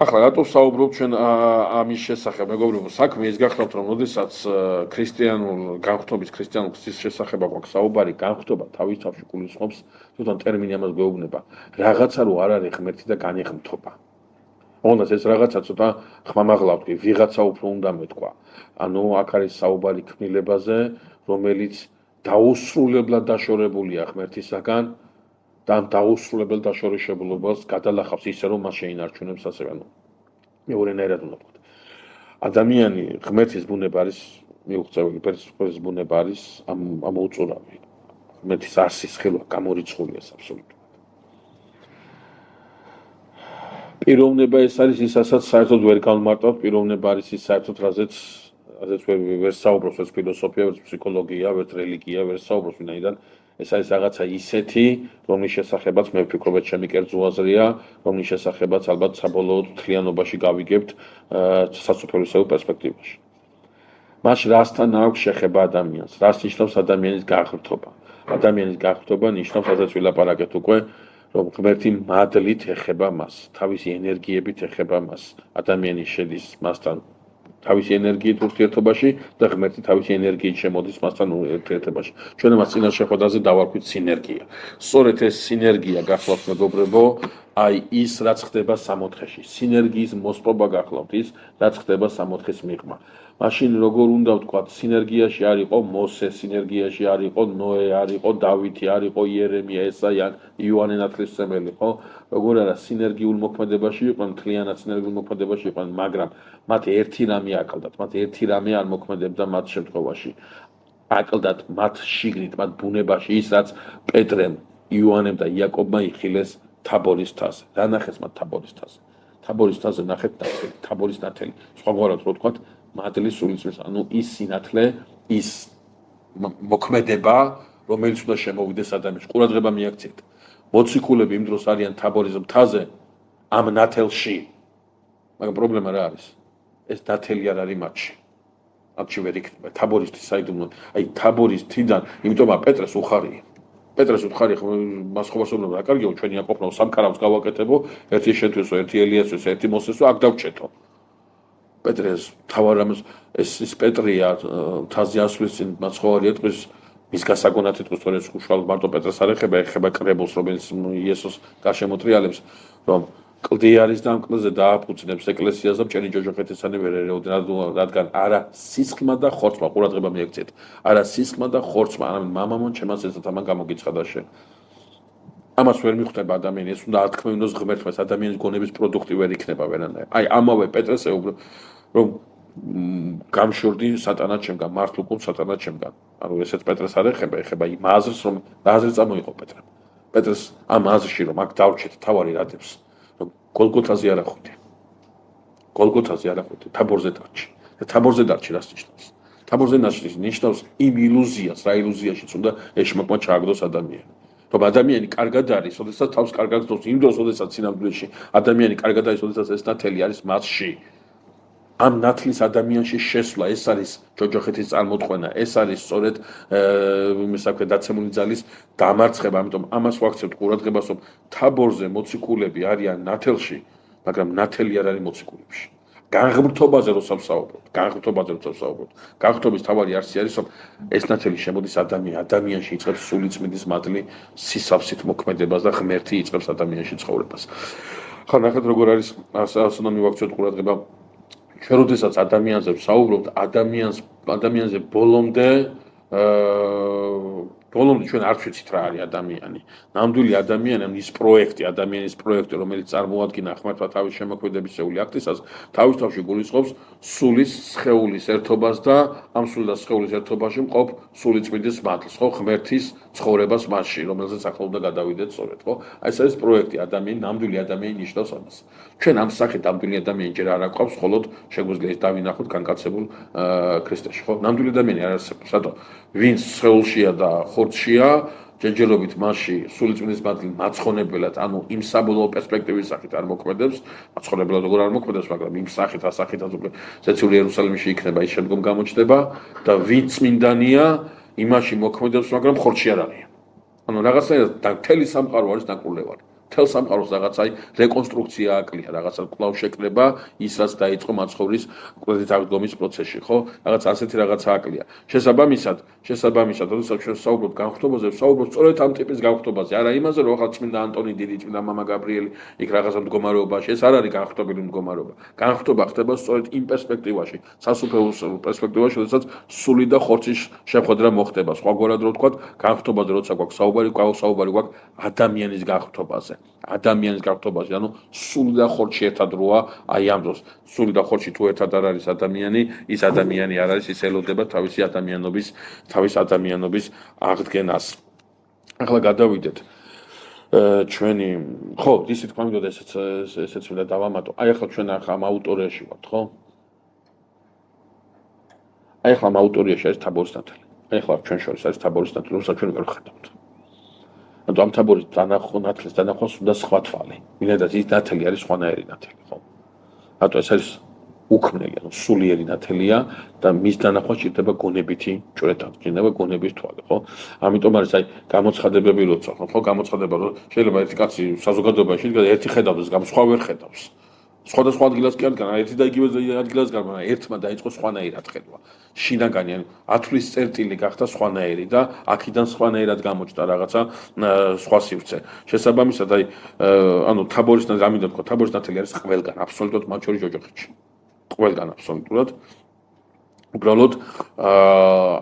ახლა რატო საუბრობ ჩვენ ამის შესახებ, მეგობრებო, საქმე ის გახლავთ, რომ როდესაც ქრისტიანულ განხთობის, ქრისტიანულ ღვთის შესახებ აქვს საუბარი, განხთობა თავის თავში გულისხმობს, თვითონ ტერმინი ამას გვეუბნება, რაღაცა რო არ არის ღმერთი და განიღმთობა. Onas ეს რაღაცა ცოტა ხმამაღლა ვთქვი, ვიღაცა უფრო უნდა მეთქვა. ანუ აქ არის საუბარი ქმნილებაზე, რომელიც დაუსრულებლად დაშორებულია ღმერთისაგან და ამ დაუსრულებელ დაშორიშებლობას გადალახავს ისე, რომ მას შეინარჩუნებს ასევე. მეორენაირად უნდა ვთქვათ. ადამიანი ღმერთის ბუნება არის მიუღწეველი, პერსპექტივის ბუნება არის ამ უწურავი. ღმერთის არსის ხელვა გამორიცხულია აბსოლუტურად. პიროვნება ეს არის ისაც საერთოდ ვერ გავმარტავთ, პიროვნება არის ის საერთოდ რაზეც ვერ საუბრობს ეს ფილოსოფია, ვერ ფსიქოლოგია, ვერ რელიგია, ვერ საუბრობს ვინაიდან ეს არის რაღაცა ისეთი, რომლის შესახებაც მე ვფიქრობ, ჩემი კერძო აზრია, რომლის შესახებაც ალბათ საბოლოოდ მთლიანობაში გავიგებთ სასופველისეულ პერსპექტივაში. მას რასთან აქვს შეხება ადამიანს? რას ნიშნავს ადამიანის განხრთობა? ადამიანის განხრთობა ნიშნავს, რასაც ვილაპარაკეთ უკვე, რომ ღმერთი მადლით ეხება მას, თავისი ენერგიებით ეხება მას. ადამიანი შედის მასთან თავისი ენერგიით ურთიერთობაში და ღმერთი თავისი ენერგიით შემოდის მასთან ურთიერთობაში. ჩვენ ამას წინა შეხვედრაზე დავარქვით სინერგია. სწორედ ეს სინერგია გახლავთ მეგობრებო, აი ის რაც ხდება სამოთხეში. სინერგიის მოსპობა გახლავთ ის, რაც ხდება სამოთხის მიღმა. მაშინ როგორ უნდა ვთქვათ, სინერგიაში არ იყო მოსე, სინერგიაში არ იყო ნოე, არ იყო დავითი, არ იყო იერემია, ესაია, იოანე ნათლისმცემელი, ხო? როგორ არა სინერგიულ მოქმედებაში იყვნენ, მთლიანად სინერგიულ მოქმედებაში იყვნენ, მაგრამ მათ ერთი რამე აკლდათ, მათ ერთი რამე არ მოქმედებდა მათ შემთხვევაში. აკლდათ მათ შიგნით, მათ ბუნებაში ის, რაც პეტრემ, იოანემ და იაკობმა იხილეს თაბორის მთაზე. რა ნახეს მათ თაბორის მთაზე? თაბორის მთაზე ნახეთ თაბორის ნათელი. სხვაგვარად რო ვთქვათ, მადლის სულისმის, ანუ ის სინათლე, ის მოქმედება, რომელიც უნდა შემოვიდეს ადამიანში. ყურადღება მიაქციეთ. მოციქულები იმ დროს არიან თაბორის მთაზე, ამ ნათელში. მაგრამ პრობლემა რა არის? ეს ნათელი არ არის მათში. მათში ვერ იქნება. თაბორის მთის საიდუმლო, აი თაბორის მთიდან, იმიტომ პეტრეს უხარია. პეტრეს უთხარი მას ხობასობრივად რა კარგია, ჩვენი აკოფნო სამკარავს გავაკეთებო, ერთი შეთვისო, ერთი ელიასვისო, ერთი მოსესო, აქ დავჭეთო. პეტრეს თავარამს ეს პეტრია მთაზე ასვლის წინ მაცხოვარი ეტყვის მის გასაგონად ეტყვის, რომ ეს უშუალოდ მარტო პეტრეს არ ეხება კრებულს, რომელიც იესოს გარშემოტრიალებს, რომ კლდი არის და ამ კლდეზე დააფუძნებს ეკლესიას და მჭერი ჯოჯოხეთისანი ვერ ერეოდნენ, რადგან არა სისხლმა და ხორცმა, ყურადღება მიაქციეთ, არა სისხლმა და ხორცმა, არამედ მამამონ ჩემას ესეთ ამან გამოგიცხადა შენ. ამას ვერ მიხვდება ადამიანი, ეს უნდა ათქმევინოს ღმერთმა, ადამიანის გონების პროდუქტი ვერ იქნება ვერანაირ. აი ამავე პეტრეს ეუბნებ, რომ გამშორდი სატანად ჩემგან, მართლ უკულ სატანად ჩემგან. ანუ ესეც პეტრეს არ ეხება იმ აზრს, რომ რა აზრი წამოიღო პეტრემ. პეტრეს ამ აზრში, რომ აქ დავჭეთ თავარი რადებს, რომ გოლგოთაზე არ ახვითე. გოლგოთაზე არ ახვითე, თაბორზე დარჩი. და თაბორზე დარჩი რას ნიშნავს? თაბორზე ნიშნავს იმ ილუზიას, რა ილუზიაშიც უნდა ეშმაკმა ჩააგდოს ადამიანი. რომ ადამიანი კარგად არის, ოდესაც თავს კარგად გძნობს, იმ დროს, ოდესაც სინამდვილეში ადამიანი კარგად არის, ოდესაც ეს ნათელი არის მასში. ამ ნათლის ადამიანში შესვლა, ეს არის ჯოჯოხეთის წარმოთქმნა, ეს არის სწორედ მისაკე დაცემული ძალის დამარცხება, ამიტომ ამას ვაქცევთ ყურადღებას, რომ თაბორზე მოციქულები არიან ნათელში, მაგრამ ნათელი არ არის მოციქულებში. განღმრთობაზე როცა ვსაუბრობთ, განღრთობის თავარი არსი არის, რომ ეს ნათელი შემოდის ადამიანში იწყებს სულიწმიდის მადლი სისავსით მოქმედებას და ღმერთი იწყებს ადამიანში ცხოვრებას. ხა ნახეთ როგორ არის ასე უნდა მივაქცევთ ყურადღება ჩვენ როდესაც ადამიანზე ვსაუბრობთ, ადამიანზე ბოლომდე ჩვენ არ ვიცით რა არის ადამიანი. ნამდვილი ადამიანი ის პროექტი, ადამიანის პროექტი, რომელიც წარმოადგენა ხმართა თავის შემოქმედებისეული აქტისას, თავის თავში გულისხმობს სულის, სხეულის ერთობას და ამ სულ და სხეულის ერთობაში მყოფ სულიწმიდის მადლს, ხო, ღმერთის ცხოვრებას მასში, რომელზეც ახლა უნდა გადავიდეთ სწორედ, ხო? აი ეს არის პროექტი, ნამდვილი ადამიანი ნიშნავს ამას. ჩვენ ამ სახით ნამდვილი ადამიანი ჯერ არ აკვავს, მხოლოდ შეგვიძლია ეს დავინახოთ განკაცებულ ქრისტეში, ხო? ნამდვილი ადამიანი არ არსებობს, რატო? ვინც სხეულშია და ხორცშია, ჯერჯერობით მასში სულიწმიდის მადლი მაცხონებელად, ანუ იმ საბოლოო პერსპექტივის სახით არ მოქმედებს, მაცხონებელად როგორ არ მოქმედებს, მაგრამ იმ სახით, ასახითაც უკვე ზეციური იერუსალიმში იქნება, ის შემდგომ გამოჩნდება და ვინც წმინდანია, იმაში მოქმედებს, მაგრამ ხორცში არ არის. ანუ რაღაცნაირად მთელი სამყარო არის ნაკურლევარი. მთელ სამყაროს რაღაცა რეკონსტრუქცია აკლია, რაღაცა კვლავ შეკრება ის, რაც დაიწყო მაცხოვრის კვედით აღდგომის პროცესში, ხო? რაღაც ასეთი რაღაცა აკლია. შესაბამისად, როდესაც ჩვენ ვსაუბრობთ განხთობაზე, ვსაუბრობთ სწორედ ამ ტიპის განხთობაზე, არა იმაზე, რომ ახლა წმინდა ანტონი დიდი, წმინდა მამა გაბრიელი იქ რაღაცა მდგომარეობაში, ეს არ არის განხთობილი მდგომარეობა. განხთობა ხდება სწორედ იმ პერსპექტივაში, სასუფეველო პერსპექტივაში, როდესაც სული და ხორცის შეხვედრა მოხდება. სხვაგვარად რო ვთქვათ, განხთობაზე როცა გვაქვს საუბარი გვაქვს ადამიანის განხთობაზე. ანუ სული და ხორცი ერთად როა, აი ამ დროს სული და ხორცი თუ ერთად არ არის ადამიანი, ის ადამიანი არ არის, ის ელოდება თავის ადამიანობის აღდგენას. ახლა გადავიდეთ ჩვენი, ხო, ისი თქვა მინდოდა ესეც უნდა დავამატო. აი ახლა ჩვენ ამ აუტორიაში ვართ, ხო? აი ახლა ამ აუტორიაში არის თაბორის ნათელი. აი ახლა ჩვენ შორის არის თაბორის ნათელი, რომელსაც ჩვენ ვერ ვხედავთ. ანუ ამ თაბორის ნათლის დანახვას უნდა სხვა თვალი. ვინაიდან ის ნათელი არის სხვანაირი ნათელი, ხო? რატო ეს არის უქმნელი, ანუ სულიერი ნათელია და მის დანახვა სჭირდება გონებითი ჭრეთა, სჭირდება გონების თვალი, ხო? ამიტომ არის აი გამოცხადებები როცა, ხო, გამოცხადება რომ შეიძლება ერთი კაცი საზოგადოებაში ერთი ხედავს, გამ სხვა ვერ ხედავს. სხვადასხვა ადგილას კი არ განა, ერთი და იგივე ადგილას განა, ერთმა დაიწყო სხვანაირად ხედვა. შინაგანი, ანუ ათვლის წერტილი გახდა სხვანაირი და აქედან სხვანაირად გამოჩნდა რაღაცა სხვა სივრცე. შესაბამისად, აი, ანუ თაბორის ნათელი, ამინდა თქვა, თაბორის ნათელი არის ყველგან, აბსოლუტურად მათ შორის ჯოჯოხეთში. ყველგან აბსოლუტურად. უბრალოდ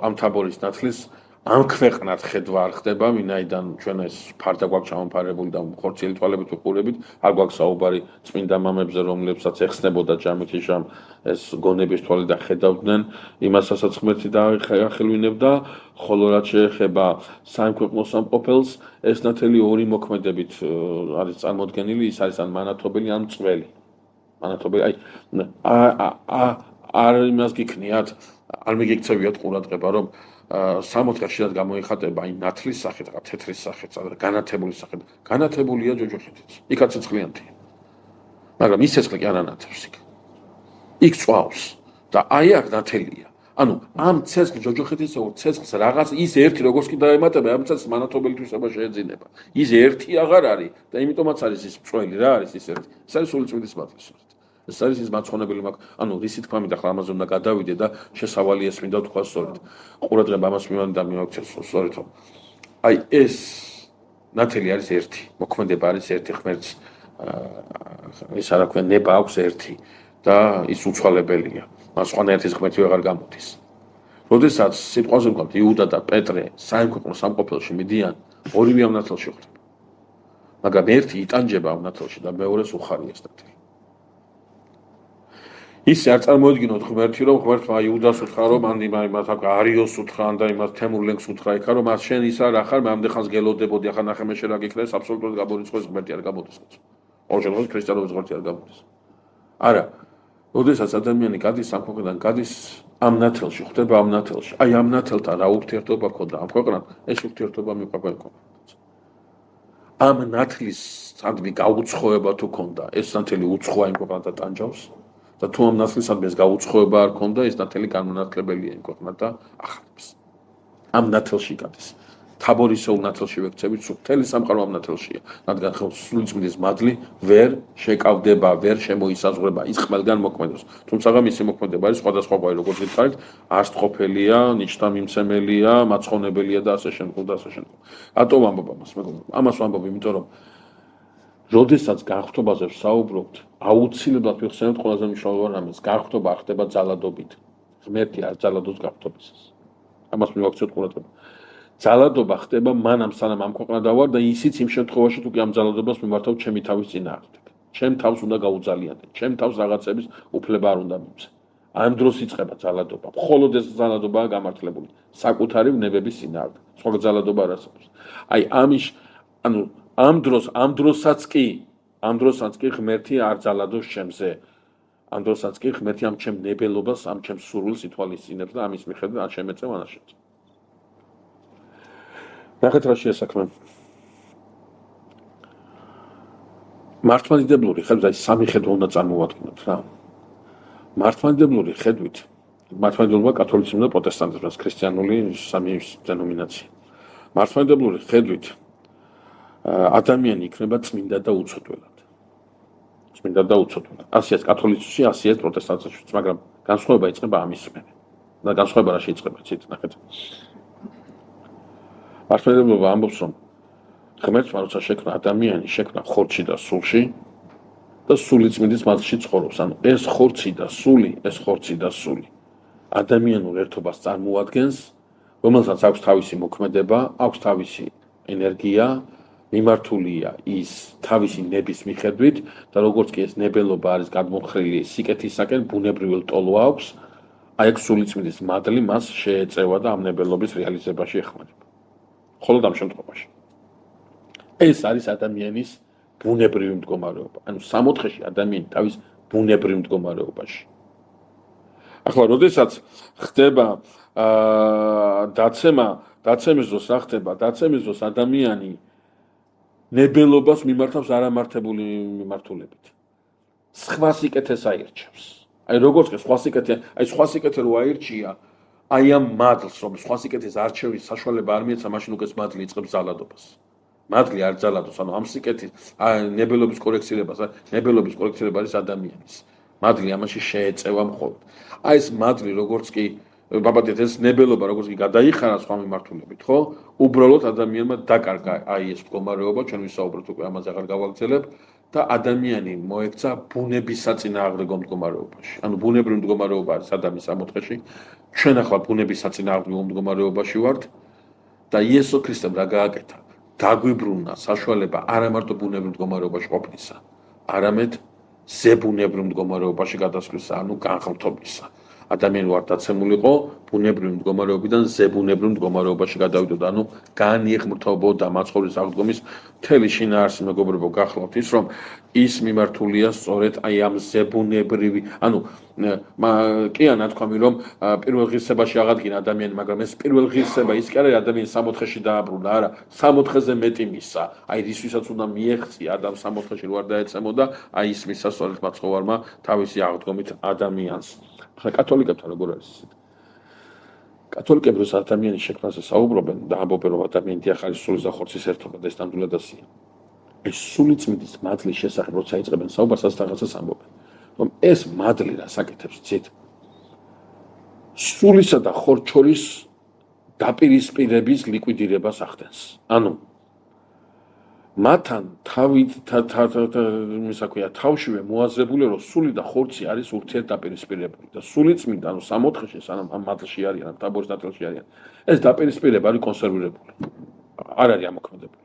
ამ თაბორის ნათლის ამ ქვეყნად ხედვა არ ხდება, ვინაიდან ჩვენ ეს ფარდა გვაქვს ჩამოფარებული და ხორციელი თვალებით ვიყურებით, არ გვაქვს საუბარი წმინდა მამებზე, რომლებსაც ეხსნებოდა ჯამეთი ჟამ ეს გონების თვალი და ხედავდნენ იმასაც ღმერთი დაახელვინებდა, ხოლო რაც შეეხება სამქვეყნო სამყოფელს, ეს ნათელი ორი მოქმედებით არის წარმოდგენილი, ის არის ან მანათობელი, ან მწველი. მანათობელი, არ იმას გიქნიათ, არ მიგიქცევიათ ყურადღება, რომ 60 ხშირად გამოიხატება აი ნათლის სახით, რა თეთრის სახით, განათებული სახით. განათებულია ჯოჯოხეთიც. იქაც ცეცხლიანთია. მაგრამ ის ცეცხლი კი არ ანათებს იქ. იქ წვავს და აი აქ ნათელია. ანუ ამ ცეცხლ ჯოჯოხეთის ცეცხლს რაღაც ის ერთი როგორც კი დაემატება, ამ ცეცხლს მანათობელი თვისება შეეძინება. ის ერთი აღარ არის და იმიტომაც არის ის წველი, რა არის ის ერთი. ეს არის სულიწმიდის მადლი. ეს არის ის მაცხონებელი ანუ რისი თქმა მინდა ახლა ამაზე უნდა გადავიდე და შესავალი ეს მინდა თქვა სწორედ. ყურადღება ამას მივანდა მივაქცევს სწორედ რომ აი ეს ნათელი არის ერთი, მოქმედება არის ერთი ღმერთს ეს არა ქვია ნება აქვს ერთი და ის უცვალებელია. მას სხვანაირად ღმერთი აღარ გამოდის. როდესაც სიტყვაზე ვთქვათ იუდა და პეტრე საიმქვეყნო სამყოფელში მიდიან, ორივე ამ ნათელში ხდება. მაგრამ ერთი იტანჯება ამ ნათელში და მეორეს უხარია ეს ნათელი. ის არ წარმოედგინოთ ღმერთი, რომ ღმერთმა იუდას უთხრა, რომ იმათ არიოს უთხრა და იმათ თემურლენგს უთხრა იქა, რომ მას შენ ის არ ახარ, მე ამდენ ხანს გელოდებოდი, ახლა ნახე მე შენ რა გიქნეს, აბსოლუტურად გამორიცხოს ღმერთი არ გამოდის. ორ შემთხვევაში ქრისტიანობის ღმერთი არ გამოდის. არა. როდესაც ადამიანი გადის სამქვეყნოდან, გადის ამ ნათელში, ხდება ამ ნათელში. აი ამ ნათელთან რა ურთიერთობა ქონდა ამ ქვეყნად, ეს ურთიერთობა მიყვება. ამ ნათლის სამდმი გაუცხოება თუ ქონდა, ეს ნათელი უცხოა იმ ქვეყნად და ტანჯავს. და თუ ამ ნათლისადმი ეს გაუცხოება არ ქონდა, ეს ნათელი განმანათლებელია იმ ქვეყნად და ახალებს. ამ ნათელში გადის. თაბორისეულ ნათელში ვექცებით, მთელი სამყარო ამ ნათელშია. რადგან სულიწმიდის მადლი ვერ შეკავდება, ვერ შემოისაზღვრება, ის ყველგან მოქმედებს. თუმცა მისი მოქმედება არის სხვადასხვაგვარი, როგორც გითხარით, არსტყოფელია, ნიშნამიმცემელია, მაცხოვნებელია და ასე შემდგომ და ასე შემდგომ. რატომ ვამბობ ამას? ამას ვამბობ, იმიტომ რომ როდესაც განხრთობაზე ვსაუბრობთ, აუცილებლად ვიხსენებთ ყველაზე მნიშვნელოვან რამეს. განხრთობა ხდება ძალადობით. ღმერთი არ ძალადობს განხრთობისას. ამას მივაქციოთ ყურადღება. ძალადობა ხდება მანამ სანამ ამ ქვეყნადა ვარ და ისიც იმ შემთხვევაში თუ კი ამ ძალადობას მიმართავ ჩემი თავის წინააღმდეგ. ჩემ თავს უნდა გაუძალიანდე, ჩემ თავს რაღაცების უფლება არ უნდა მიმცე. ამ დროს იწყება ძალადობა. მხოლოდ ეს ძალადობაა გამართლებული საკუთარი ვნებების წინააღმდეგ. სხვა ძალადობა არ არსებობს. აი ამ დროსაც კი ღმერთი არ ძალადობს ჩემზე. ამ დროსაც კი ღმერთი ამ ჩემ ნებელობას, ამ ჩემ სურვილს ითვალისწინებს და ამის მიხედვით ან შემეწევ ან არ შემეწევ. ნახეთ რა შეესაქმე. მართლმადიდებლური ხედვით, სამი ხედვა უნდა წარმოვადგინოთ რა. მართლმადიდებლური ხედვით, მართლმადიდებლობა კათოლიციზმი და პროტესტანტიზმი, ქრისტიანული სამი დენომინაცია. მართლმადიდებლური ხედვით ადამიანი იქნება წმინდა და უცოდველად. წმინდა და უცოდველად. ასეც კათოლიციზმში, ასეც პროტესტანტიზმში, მაგრამ განსხვავება იწყება ამის მერე. და განსხვავება რა შეიძლება, ცით ნახეთ. მართლმადიდებლობა ამბობს, რომ ღმერთმა როცა შექმნა ადამიანი, შექმნა ხორცში და სულში და სულიწმიდის მასში ცხოვრობს. ანუ ეს ხორცი და სული ადამიანურ ერთობას წარმოადგენს, რომელსაც აქვს თავისი მოქმედება, აქვს თავისი ენერგია, მიმართულია ის თავისი ნების მიხედვით და როგორც კი ეს ნებელობა არის გადმოხრილი სიკეთისაკენ, ბუნებრივი ტოლო აქვს, აი ეს სულიწმიდის მადლი მას შეეწევა და ამ ნებელობის რეალიზებაში ეხმარება. მხოლოდ ამ შემთხვევაში. ეს არის ადამიანის ბუნებრივი მდგომარეობა. ანუ სამოთხეში ადამიანი თავის ბუნებრივ მდგომარეობაში. ახლა, როდესაც ხდება დაცემის დროს რა ხდება? დაცემის დროს ადამიანი ნებელობას მიმართავს არამართებული მიმართულებით. სხვა სიკეთეს აირჩევს. აი როგორც კი სხვა სიკეთე რო აირჩია, აი ამ მადლს, რომ სხვა სიკეთის არჩევის საშუალება არ მიეცა, მაშინ უკვე მადლი იწყებს ძალადობას. მადლი არ ძალადობს, ანუ ამ სიკეთის ნებელობის კორექცირება არის ადამიანის. მადლი ამაში შეეწევა მხოლოდ. აი ეს მადლი როგორც კი ბაბადეთ ეს ნებელობა როგორც კი გადაიხარა სხვა მიმართულებით, ხო? უბრალოდ ადამიანმა დაკარგა აი ეს მდგომარეობა, ჩვენ ვისაუბროთ უკვე ამაზე აღარ გავაგრძელებ და ადამიანი მოექცა ბუნების საწინააღმდეგო მდგომარეობაში. ანუ ბუნებრივ მდგომარეობა არის ადამიანის სამოთხეში. ჩვენ ახლა ბუნების საწინააღმდეგო მდგომარეობაში ვართ და იესო ქრისტემ რა გააკეთა? დაგვიბრუნა საშუალება არა მარტო ბუნებრივ მდგომარეობაში ყოფნისა, არამედ ზებუნებრივ მდგომარეობაში გადასვლისა, ანუ განხრთობისა. ადამიანი ვარ დაცემულიყო ბუნებრივი მდგომარეობიდან ზებუნებრივ მდგომარეობაში გადავიდოდა, ანუ განიღმრთობოდა მაცხოვრის აღდგომის მთელი შინაარსი მეგობრებო გახლავთ ის, რომ ის მიმართულია სწორედ აი ამ ზებუნებრივი, ანუ კი არა ნათქვამი, რომ პირველ ღირსებაში აღადგინა ადამიანი, მაგრამ ეს პირველ ღირსება ის კი არა ადამიანის სამოთხეში დააბრუნა, არა, სამოთხეზე მეტი მისცა, აი რისვისაც უნდა მიეღწია ადამს სამოთხეში რო არ დაეცემოდა, აი ის მისცა სწორედ მაცხოვარმა თავისი აღდგომით ადამიანს. ახლა კათოლიკებთან როგორ არის ისეთ? კათოლიკები როცა ადამიანის შექმნაზე საუბრობენ და ამბობენ, რომ ადამიანი დიახარის სულის და ხორცის ერთობა და ეს ნამდვილად ასეა. ეს სულიწმიდის მადლის შესახებ როცა იწყებენ საუბარს, ასე რაღაცას ამბობენ, რომ ეს მადლი რას აკეთებს, ცით? სულისა და ხორცის შორის დაპირისპირების ლიკვიდირებას ახდენს. ანუ მათთან თავშივე მოაზრებული, რომ სული და ხორცი არის ურთიერთდაპირისპირებული და სულიწმიდა, ანუ სამოთხეში, სანამ ამ მადლში არიან, ამ თაბორის ნათელში არიან, ეს დაპირისპირება არის კონსერვირებული. არ არის ამოქმედებული.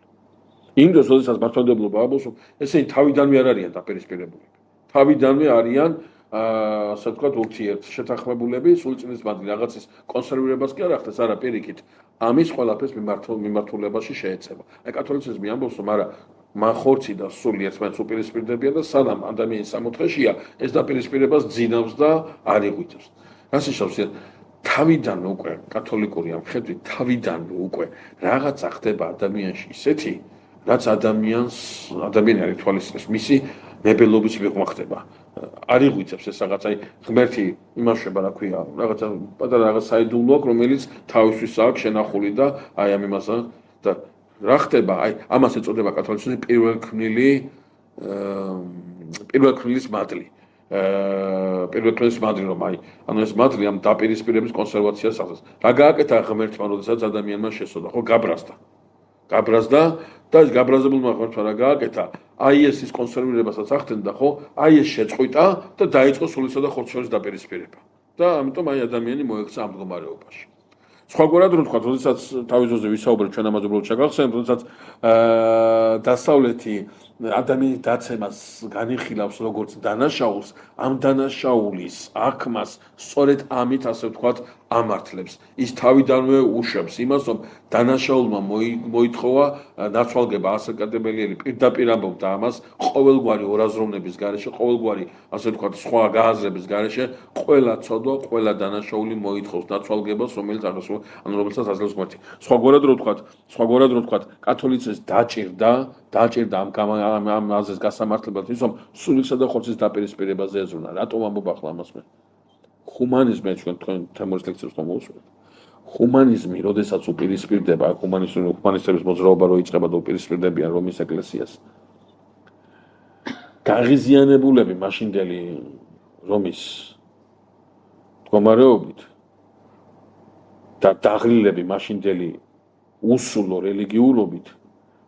იმ დროს, როდესაც მართლმადიდებლობა ამბობს, რომ ესენი თავიდანვე არ არიან დაპირისპირებულები. თავიდანვე არიან ასე ვთქვათ, ურთიერთშეთანხმებულები, სულიწმიდის მადლი რაღაცის კონსერვირებას კი არ ახდენს, არა, პირიქით. ამის ყველაფერს მიმართულებაში შეეცემა. აი კათოლიციზმი ამბობს, რომ არა, მან ხორცი და სული ერთმანეთს უპირისპირდებიან და სანამ ადამიანის სამოთხეშია, ეს დაპირისპირებას ძინავს და არ იღვიძებს. რას ნიშნავს? თავიდანვე უკვე კათოლიკური ამ ხედვით, თავიდანვე უკვე რაღაცა ხდება ადამიანში ისეთი, რაც ადამიანი არ ითვალისწინებს, მისი ნებელობის მიღმა ხდება. არ იღვიწებს ეს რაღაც, აი ღმერთი იმაშება, რა ქვია, რაღაცა პატარა რაღაც საიდუმლო აქვს, რომელიც თავისთვის აქვს შენახული და აი ამ იმასა და რა ხდება, აი ამას ეწოდება კათოლიციზმი პირველ ქმნის მადლი. პირველ ქმნის მადლი რომ აი, ანუ ეს მადლი ამ დაპირისპირების კონსერვაციას ახდენს. რა გააკეთა ღმერთმა, როდესაც ადამიანმა შესწოდა, ხო, გაბრაზდა და ეს გაბრაზებულმა ღმერთმა რა გააკეთა? აი ეს ის კონსერვირებასაც ახდენდა, ხო? აი ეს შეწყვიტა და დაიწყო სულისა და ხორცის შორის დაპირისპირება. და ამიტომ აი ადამიანი მოექცა ამ მდგომარეობაში. სხვაგვარად რო ვთქვა, როდესაც თავის ძოზე ვისაუბრეთ ჩვენ ამაზე უბრალოდ შეგახსენებთ, როდესაც დასავლეთი ადამიანის დაცემას განიხილავს როგორც დანაშაულს, ამ დანაშაულის აღქმას სწორედ ამით ასე ვთქვათ ამართლებს. ის თავიდანვე უშვებს იმას, რომ დანაშაულმა მოითხოვა ნაცვალგება ასაკადებელი პირდაპირ ამბობდა ამას ყოველგვარი ორაზროვნების გარეშე, ყოველგვარი ასე ვთქვათ სხვა გააზრების გარეშე, ყველა ცოდვა, ყველა დანაშაული მოითხოვს ნაცვალგებას, რომელიც რომელსაც აძლევს ღმერთი. სხვაგვარად რო ვთქვათ, კათოლიციზმს დაჭირდა ამ აზრის გასამართლებლად ის, რომ სულისა და ხორცის დაპირისპირებაზე ეზრუნა. რატომ ამბობ ახლა ამას მე? ჰუმანიზმი ჩვენ თემურის ლექციებს ხომ მოვუსმენთ. ჰუმანიზმი, როდესაც უპირისპირდება, ჰუმანისტების მოძრაობა რო იწყება და უპირისპირდებიან რომის ეკლესიას. გაღიზიანებულები მაშინდელი რომის მდგომარეობით და დაღლილები მაშინდელი უსულო რელიგიურობით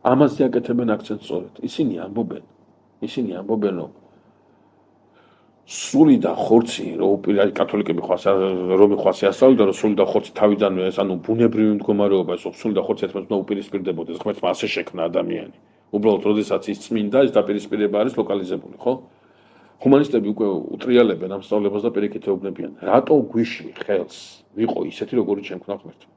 ამაზე აკეთებენ აქცენტს სწორედ. ისინი ამბობენ, რომ სული და ხორცი, კათოლიკები რომი ხვასი ასწავლიდა, რომ სული და ხორცი თავიდანვე ეს ანუ ბუნებრივი მდგომარეობა, ეს სული და ხორცი ერთმანეთს უნდა უპირისპირდებოდეს, ღმერთმა ასე შექმნა ადამიანი. უბრალოდ როდესაც ის წმინდა, ის დაპირისპირება არის ლოკალიზებული, ხო? ჰუმანისტები უკვე უტრიალებენ ამ სწავლებას და პირიქით ეუბნებიან, რატო გვიშლი ხელს ვიყო ისეთი, როგორიც შემქმნა ღმერთმა?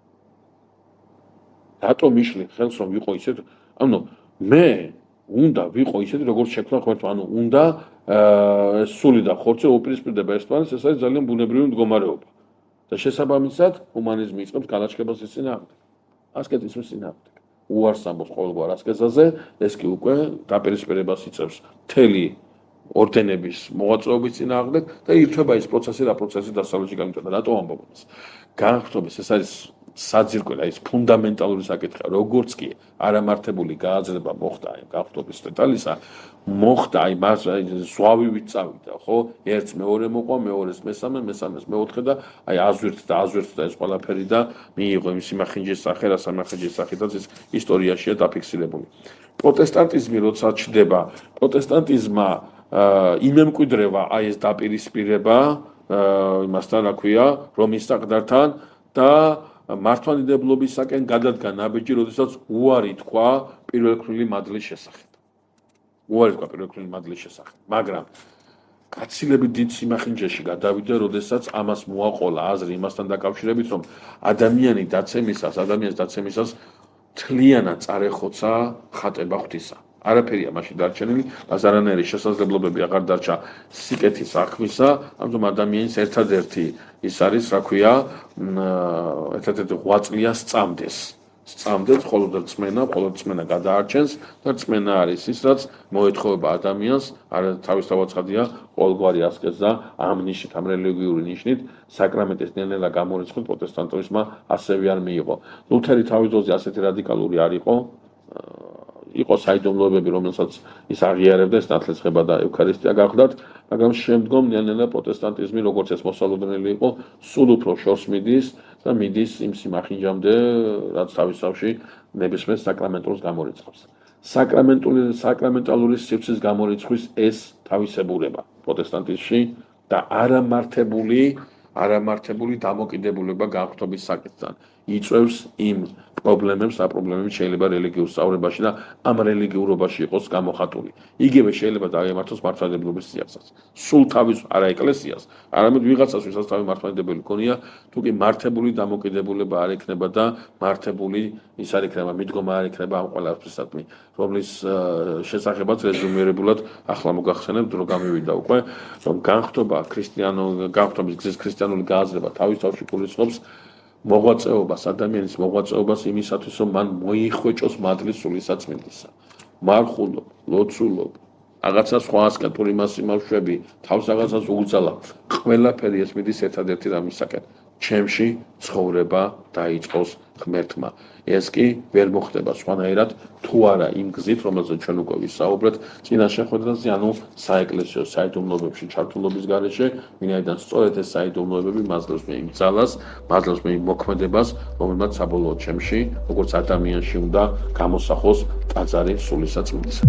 რატო მიშლი ხელს რომ ვიყო ისეთი, ანუ მე უნდა ვიყო ისეთი, როგორც შექმნა ღმერთმა, ანუ უნდა სული და ხორცი უპირისპირდება ერთმანეთს, ეს არის ძალიან ბუნებრივი მდგომარეობა. და შესაბამისად, ჰუმანიზმი იწყებს განაჩქებას ის წინააღმდეგ. ასკეტიზმის წინააღმდეგ. უარს ამბობს ყოველგვარ ასკეზაზე, ეს კი უკვე დაპირისპირებას იწევს მთელი ორდენების მოღვაწეობის წინააღმდეგ და ირთვება ის პროცესი, რა პროცესი დასავლეთში გამიწვევდა. რატო ამბობ ამას? განხტობის ეს არის საძირკველი, ის ფუნდამენტალური საკითხია, როგორც კი არამართებული გააზრება მოხდა აი განხტობის დეტალისა, მოხდა აი მას ზვავივით წავიდა, ხო? ერთს მეორე მოყვა, მეორეს მესამე, მესამეს მეოთხე და აი აზვირთდა ეს ყველაფერი და მიიღო იმ სიმახინჯის სახე, რა სამახინჯის სახითაც ის ისტორიაშია დაფიქსირებული. პროტესტანტიზმი როცა ჩდება, პროტესტანტიზმმა იმემკვიდრება აი ეს დაპირისპირება იმასთან, რა ქვია, რომის საყდართან და მართლმადიდებლობისაკენ გადადგა ნაბიჯი, როდესაც უარი თქვა პირველქმნილი მადლის შესახებ. მაგრამ კაცილები დიდ სიმახინჯეში გადავიდა, როდესაც ამას მოაყოლა აზრი იმასთან დაკავშირებით, რომ ადამიანის დაცემისას თლიანად წარეხოცა ხატება ღვთისა. არაფერია მაშინ დარჩენილი, არანაირი შესაძლებლობები აღარ დარჩა სიკეთის აღქმისა, ამიტომ ადამიანის ერთადერთი ის არის, რა ქვია, ერთადერთი ღვაწლია სწამდეს, მხოლოდ რწმენა გადაარჩენს და რწმენა არის ის, რაც მოეთხოვება ადამიანს, თავის თავაცხადია ყოველგვარი ასკეზა და ამ ნიშნით, ამ რელიგიური ნიშნით, საკრამენტის ნელ-ნელა გამორიცხვის პროტესტანტიზმმა ასევე არ მიიღო. ლუთერი თავის ძოზე ასეთი რადიკალური არ იყო საიდუმლოებები, რომელსაც ის აღიარებდა, ეს ნათლისღება და ევქარისტია გახლდათ, მაგრამ შემდგომ ნელ-ნელა პროტესტანტიზმი, როგორც ეს მოსალოდნელი იყო, სულ უფრო შორს მიდის იმ სიმახინჯამდე, რაც თავისთავში ნებისმიერ საკრამენტულს გამორიცხავს. საკრამენტალური სივრცის გამორიცხვის ეს თავისებურება პროტესტანტიზმში და არამართებული დამოკიდებულება განხტობის საკითხთან იწვევს იმ პრობლემებს შეიძლება რელიგიურ სწავლebაში და ამ რელიგიურობაში იყოს გამოხატული. იგივე შეიძლება დაემართოს მართლმადიდებლობის სიასაც. სულ თავის არა ეკლესიას, არამედ ვიღაცას, ვისაც თავი მართლმადიდებელი ქონია, თუ კი მართებული დამოკიდებულება არ ექნება და მართებული ის არ ექნება, მიდგომა არ ექნება ამ ყველაფრისადმი, რომლის შესახებაც რეზუმირებულად ახლა მოგახსენებთ, რომ გამივიდა უკვე, რომ განხტობის გზის ქრისტიანული გააზრება თავის თავში გულისხმობს ადამიანის მოღვაწეობას იმისათვის, რომ მან მოიხვეჭოს მადლის სულისა წმინდისა. მარხულობ, ლოცულობ, რაღაცა სხვა ასკეტური მასიმავშვები, თავს რაღაცას უძალა. ყველაფერი ეს მიდის ერთადერთი რამისაკენ. ჩემში ცხოვრება დაიწყოს ღმერთმა. ეს კი ვერ მოხდება სხვანაირად, თუ არა იმ გზით, რომელზეც ჩვენ უკვე ვისაუბრეთ, წინა შეხვედრაზე, ანუ საეკლესიო საიდუმლოებებში ჩართულობის გარეშე, ვინაიდან სწორედ ეს საიდუმლოებები მაძლევს მე იმ ძალას, მაძლევს მე იმ მოქმედებას, რომელმაც საბოლოოდ ჩემში, როგორც ადამიანში უნდა გამოსახოს ტაძარი სულისა წმინდისა.